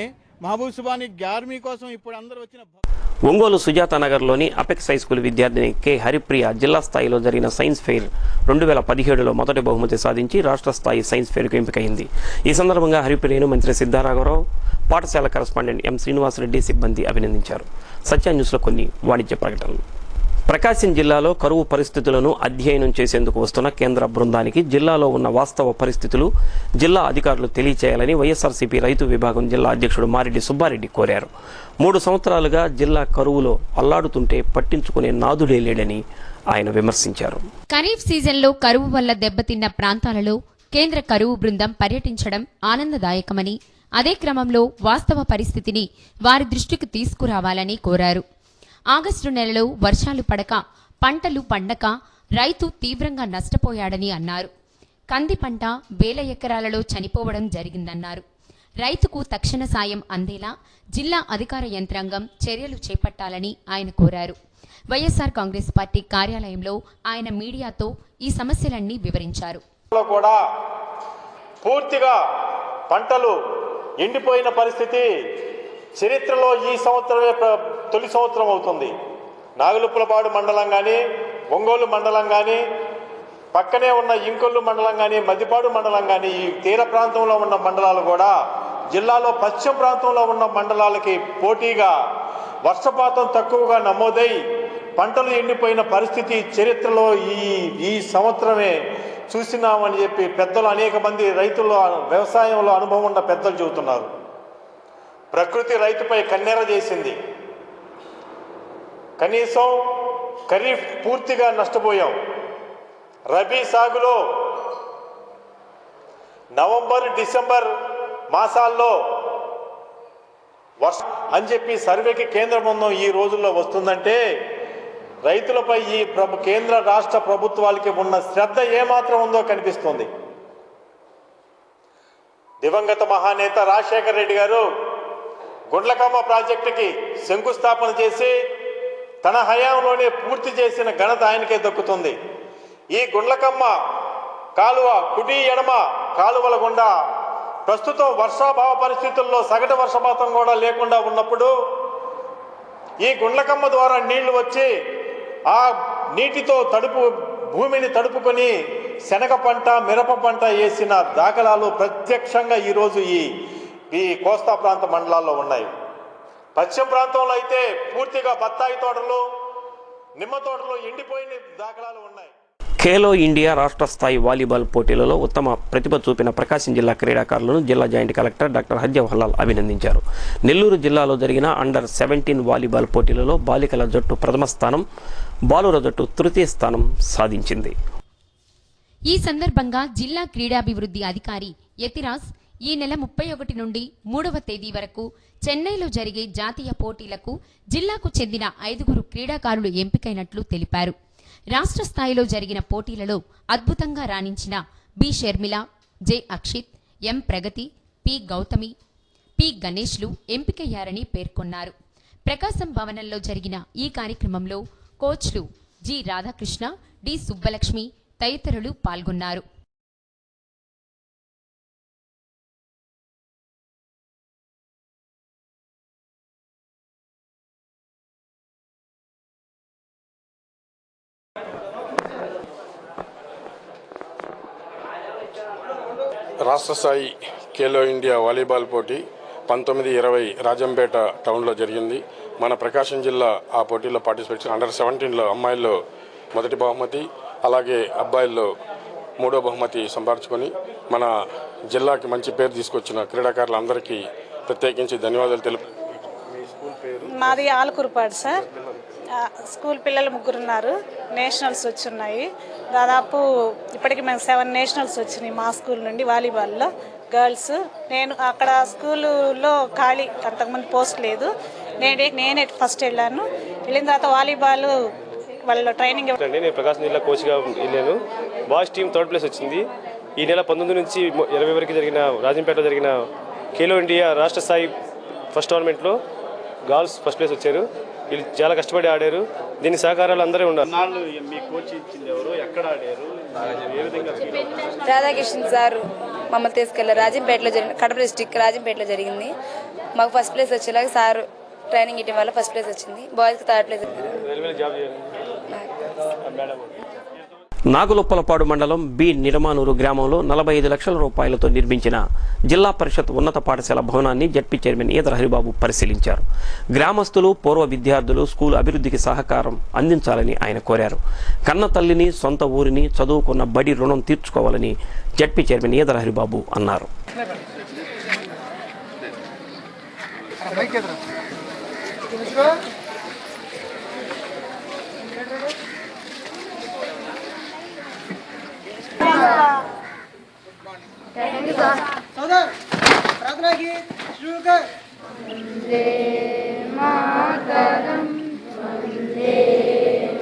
మహబూబ్ సుబానీ గ్యార్మీ కోసం ఇప్పుడు అందరూ వచ్చిన ఒంగోలు సుజాత నగర్లోని అపెక్స్ హై స్కూల్ విద్యార్థిని కె హరిప్రియ జిల్లా స్థాయిలో జరిగిన సైన్స్ ఫెయిర్ 2017లో మొదటి బహుమతి సాధించి రాష్ట్ర స్థాయి సైన్స్ ఫెయిర్కు ఎంపికైంది. ఈ సందర్భంగా హరిప్రియను మంత్రి సిద్ధారాఘవరావు, పాఠశాల కరస్పాండెంట్ ఎం శ్రీనివాసరెడ్డి సిబ్బంది అభినందించారు. సత్య న్యూస్లో కొన్ని వాణిజ్య ప్రకటనలు. ప్రకాశం జిల్లాలో కరువు పరిస్థితులను అధ్యయనం చేసేందుకు వస్తున్న కేంద్ర బృందానికి జిల్లాలో ఉన్న వాస్తవ పరిస్థితులు జిల్లా అధికారులు తెలియచేయాలని వైఎస్ఆర్సీపీ రైతు విభాగం జిల్లా అధ్యక్షుడు మారెడ్డి సుబ్బారెడ్డి కోరారు. 3 సంవత్సరాలుగా జిల్లా కరువులో అల్లాడుతుంటే పట్టించుకునే నాదుడే లేడని ఆయన విమర్శించారు. ఖరీఫ్ సీజన్లో కరువు వల్ల దెబ్బతిన్న ప్రాంతాలలో కేంద్ర కరువు బృందం పర్యటించడం ఆనందదాయకమని, అదే క్రమంలో వాస్తవ పరిస్థితిని వారి దృష్టికి తీసుకురావాలని కోరారు. ఆగస్టు నెలలో వర్షాలు పడక పంటలు పండక రైతు తీవ్రంగా నష్టపోయాడని అన్నారు. కంది పంట వేల ఎకరాలలో చనిపోవడం జరిగిందన్నారు. రైతుకు తక్షణ సాయం అందేలా జిల్లా అధికార యంత్రాంగం చర్యలు చేపట్టాలని ఆయన కోరారు. వైఎస్ఆర్ కాంగ్రెస్ పార్టీ కార్యాలయంలో ఆయన మీడియాతో ఈ సమస్యలన్నీ వివరించారు. కూడా పూర్తిగా పంటలు ఎండిపోయిన పరిస్థితి చరిత్రలో ఈ సంవత్సరమే తొలి సంవత్సరం అవుతుంది. నాగులుపులపాడు మండలం కానీ, ఒంగోలు మండలం కానీ, పక్కనే ఉన్న ఇంకొల్లు మండలం కానీ, మద్దిపాడు మండలం కానీ, ఈ తీర ప్రాంతంలో ఉన్న మండలాలు కూడా జిల్లాలో పశ్చిమ ప్రాంతంలో ఉన్న మండలాలకి పోటీగా వర్షపాతం తక్కువగా నమోదై పంటలు ఎండిపోయిన పరిస్థితి చరిత్రలో ఈ సంవత్సరమే చూసినామని చెప్పి పెద్దలు అనేక మంది రైతుల్లో వ్యవసాయంలో అనుభవం ఉన్న పెద్దలు చెబుతున్నారు. ప్రకృతి రైతుపై కన్నెర చేసింది. కనీసం ఖరీఫ్ పూర్తిగా నష్టపోయాం. రబీ సాగులో నవంబర్ డిసెంబర్ మాసాల్లో వర్షం అని చెప్పి సర్వేకి కేంద్ర బృందం ఈ రోజుల్లో వస్తుందంటే రైతులపై ఈ కేంద్ర రాష్ట్ర ప్రభుత్వాలకి ఉన్న శ్రద్ధ ఏమాత్రం ఉందో కనిపిస్తుంది. దివంగత మహానేత రాజశేఖర రెడ్డి గారు గుండ్లకమ్మ ప్రాజెక్టుకి శంకుస్థాపన చేసి తన హయాంలోనే పూర్తి చేసిన ఘనత ఆయనకే దక్కుతుంది. ఈ గుండ్లకమ్మ కాలువ కుడి ఎడమ కాలువల గుండా ప్రస్తుతం వర్షాభావ పరిస్థితుల్లో సగటు వర్షపాతం కూడా లేకుండా ఉన్నప్పుడు ఈ గుండ్లకమ్మ ద్వారా నీళ్లు వచ్చి ఆ నీటితో భూమిని తడుపుకొని శనగ పంట, మిరప పంట వేసిన దాఖలాలు ప్రత్యక్షంగా ఈరోజు ఈ కోస్తా ప్రాంత మండలాల్లో ఉన్నాయి. పశ్చిమ ప్రాంతంలో అయితే పూర్తిగా బత్తాయి తోటలు, నిమ్మ తోటలు ఎండిపోయిన దాఖలాలు ఉన్నాయి. ఖేలో ఇండియా రాష్ట్ర స్థాయి వాలీబాల్ పోటీలలో ఉత్తమ ప్రతిభ చూపిన ప్రకాశం జిల్లా క్రీడాకారులను జిల్లా జాయింట్ కలెక్టర్ డాక్టర్ హజ్జ హలాల్ అభినందించారు. నెల్లూరు జిల్లాలో జరిగిన అండర్ 17 వాలీబాల్ పోటీలలో బాలికల జట్టు ప్రథమ స్థానం, బాలుర జట్టు తృతీయ స్థానం సాధించింది. ఈ సందర్భంగా జిల్లా క్రీడాభివృద్ధి అధికారి యతిరాజ్ ఈ నెల 31 నుండి 3వ తేదీ వరకు చెన్నైలో జరిగే జాతీయ పోటీలకు జిల్లాకు చెందిన 5 క్రీడాకారులు ఎంపికైనట్లు తెలిపారు. రాష్ట్ర స్థాయిలో జరిగిన పోటీలలో అద్భుతంగా రాణించిన బి షర్మిల, జె అక్షిత్, ఎం ప్రగతి, పి గౌతమి, పి గణేష్లు ఎంపికయ్యారని పేర్కొన్నారు. ప్రకాశం భవనంలో జరిగిన ఈ కార్యక్రమంలో కోచ్లు జి రాధాకృష్ణ, డి సుబ్బలక్ష్మి తదితరులు పాల్గొన్నారు. రాష్ట్ర స్థాయి ఖేలో ఇండియా వాలీబాల్ పోటీ 19-20 రాజంపేట టౌన్లో జరిగింది. మన ప్రకాశం జిల్లా ఆ పోటీలో పార్టిసిపేట్ చేసి అండర్ 17లో అమ్మాయిల్లో మొదటి బహుమతి, అలాగే అబ్బాయిల్లో 3వ బహుమతి సంపాదించుకొని మన జిల్లాకి మంచి పేరు తీసుకొచ్చిన క్రీడాకారులందరికీ ప్రత్యేకించి ధన్యవాదాలు తెలుపు. మాది ఆలకూరుపాడు సార్. స్కూల్ పిల్లలు 3 ఉన్నారు. నేషనల్స్ వచ్చున్నాయి. దాదాపు ఇప్పటికి మేము 7 నేషనల్స్ వచ్చినాయి మా స్కూల్ నుండి వాలీబాల్లో గర్ల్స్. నేను అక్కడ స్కూల్లో ఖాళీ అంతకుముందు పోస్ట్ లేదు. నేనే ఫస్ట్ వెళ్ళాను. వెళ్ళిన తర్వాత వాలీబాల్ వాళ్ళ ట్రైనింగ్. నేను ప్రకాశం జిల్లా కోచ్గా వెళ్ళాను. బాయ్స్ టీం 3rd ప్లేస్ వచ్చింది. ఈ నెల 19 నుంచి 20 వరకు జరిగిన రాజంపేటలో జరిగిన ఖేలో ఇండియా రాష్ట్ర స్థాయి ఫస్ట్ టోర్నమెంట్లో గర్ల్స్ ఫస్ట్ ప్లేస్ వచ్చారు. వీళ్ళు చాలా కష్టపడి ఆడారు. దీని సహకారాలు అందరూ ఉన్నారు. మీ కోచ్ ఇచ్చింది ఎవరు, ఎక్కడ ఆడారు, ఏ విధంగా? రాధాకృష్ణ సార్ మమ్మల్ని తీసుకెళ్ళారు. రాజంపేటలో జరిగిన కడప డిస్టిక్ రాజంపేటలో జరిగింది. మాకు ఫస్ట్ ప్లేస్ వచ్చేలాగా సార్ ట్రైనింగ్ ఇవ్వడం వల్ల ఫస్ట్ ప్లేస్ వచ్చింది. బాయ్స్కి 3rd ప్లేస్ వచ్చింది. నాగులుప్పలపాడు మండలం బి నిడమానూరు గ్రామంలో 45 లక్షల రూపాయలతో నిర్మించిన జిల్లా పరిషత్ ఉన్నత పాఠశాల భవనాన్ని జడ్పీ చైర్మన్ ఈదర హరిబాబు పరిశీలించారు. గ్రామస్తులు, పూర్వ విద్యార్థులు స్కూల్ అభివృద్ధికి సహకారం అందించాలని ఆయన కోరారు. కన్న తల్లిని, సొంత ఊరిని, చదువుకున్న బడి రుణం తీర్చుకోవాలని జడ్పీ చైర్మన్ ఈదర హరిబాబు అన్నారు. प्रार्थना की शुरू कर। वंदे मातरम, वंदे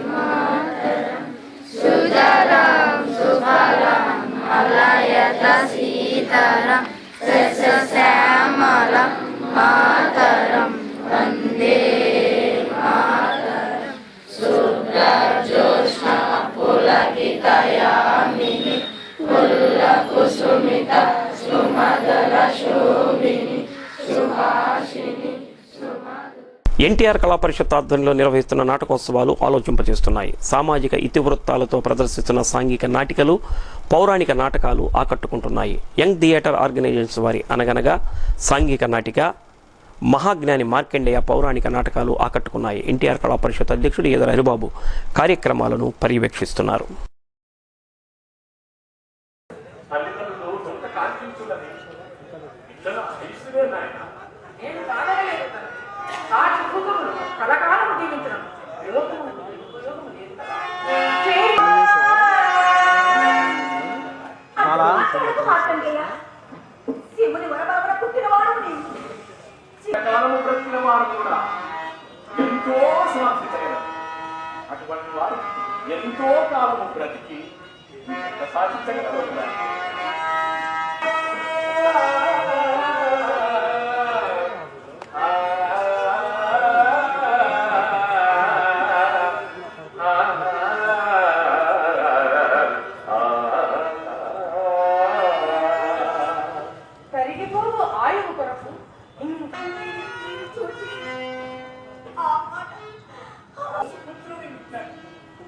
मातरम, सुजलाम सुफलाम मलयज सीताराम, सस्यश्यामलां मातरम, वंदे मातरम, शुभ्रज्योत्स्ना पुलकितयामिनी, कुसुमिता सुमधुर शोभिनी, सुभाषिनी. ఎన్టీఆర్ కళా పరిషత్ ఆధ్వర్యంలో నిర్వహిస్తున్న నాటకోత్సవాలు ఆలోచింపజేస్తున్నాయి. సామాజిక ఇతివృత్తాలతో ప్రదర్శిస్తున్న సాంఘిక నాటికలు, పౌరాణిక నాటకాలు ఆకట్టుకుంటున్నాయి. యంగ్ థియేటర్ ఆర్గనైజేషన్స్ వారి అనగనగా సాంఘిక నాటిక, మహాజ్ఞాని మార్కండేయ పౌరాణిక నాటకాలు ఆకట్టుకున్నాయి. ఎన్టీఆర్ కళా పరిషత్ అధ్యక్షుడు ఈదర హరిబాబు కార్యక్రమాలను పర్యవేక్షిస్తున్నారు. ఎంతో సాధించగలరు. అటువంటి వారు ఎంతో కాలము బ్రతికి సాధించగలరు. తరిగిపోవు ఆయువు కొరకు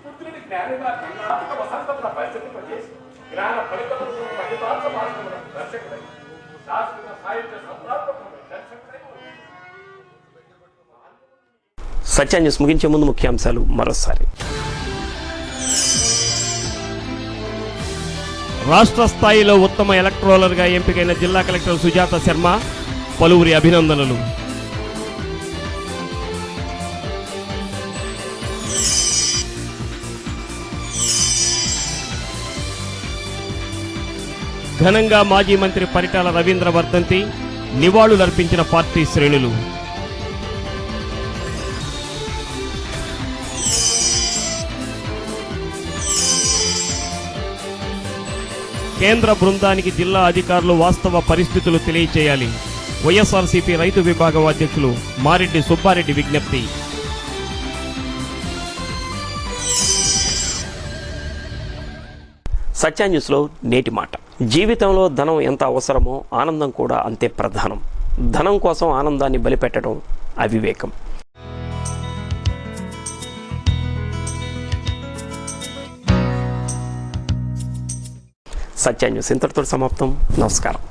పుత్రుని జ్ఞానిగా కర్ణాటక వసంతముల పరిస్థితి ప్రదేశ్ జ్ఞాన ఫలితములకు మహితార్థ మార్గముల దర్శకుడై శాస్త్రీయ సాహిత్య సంప్రాప్తముల దర్శకుడై. సత్య న్యూస్ ముగించే ముందు ముఖ్యాంశాలు మరోసారి. రాష్ట్ర స్థాయిలో ఉత్తమ ఎలక్ట్రోలర్గా ఎంపికైన జిల్లా కలెక్టర్ సుజాత శర్మ పలువురి అభినందనలు. ఘనంగా మాజీ మంత్రి పరిటాల రవీంద్ర వర్ధంతి, నివాళులర్పించిన పార్టీ శ్రేణులు. కేంద్ర బృందానికి జిల్లా అధికారులు వాస్తవ పరిస్థితులు తెలియచేయాలి. వైఎస్ఆర్సీపీ రైతు విభాగం అధ్యక్షులు మారెడ్డి సుబ్బారెడ్డి విజ్ఞప్తి. సత్య న్యూస్లో నేటి మాట. జీవితంలో ధనం ఎంత అవసరమో ఆనందం కూడా అంతే ప్రధానం. ధనం కోసం ఆనందాన్ని బలిపెట్టడం అవివేకం. సత్య న్యూస్ ఇంతటితో సమాప్తం. నమస్కారం.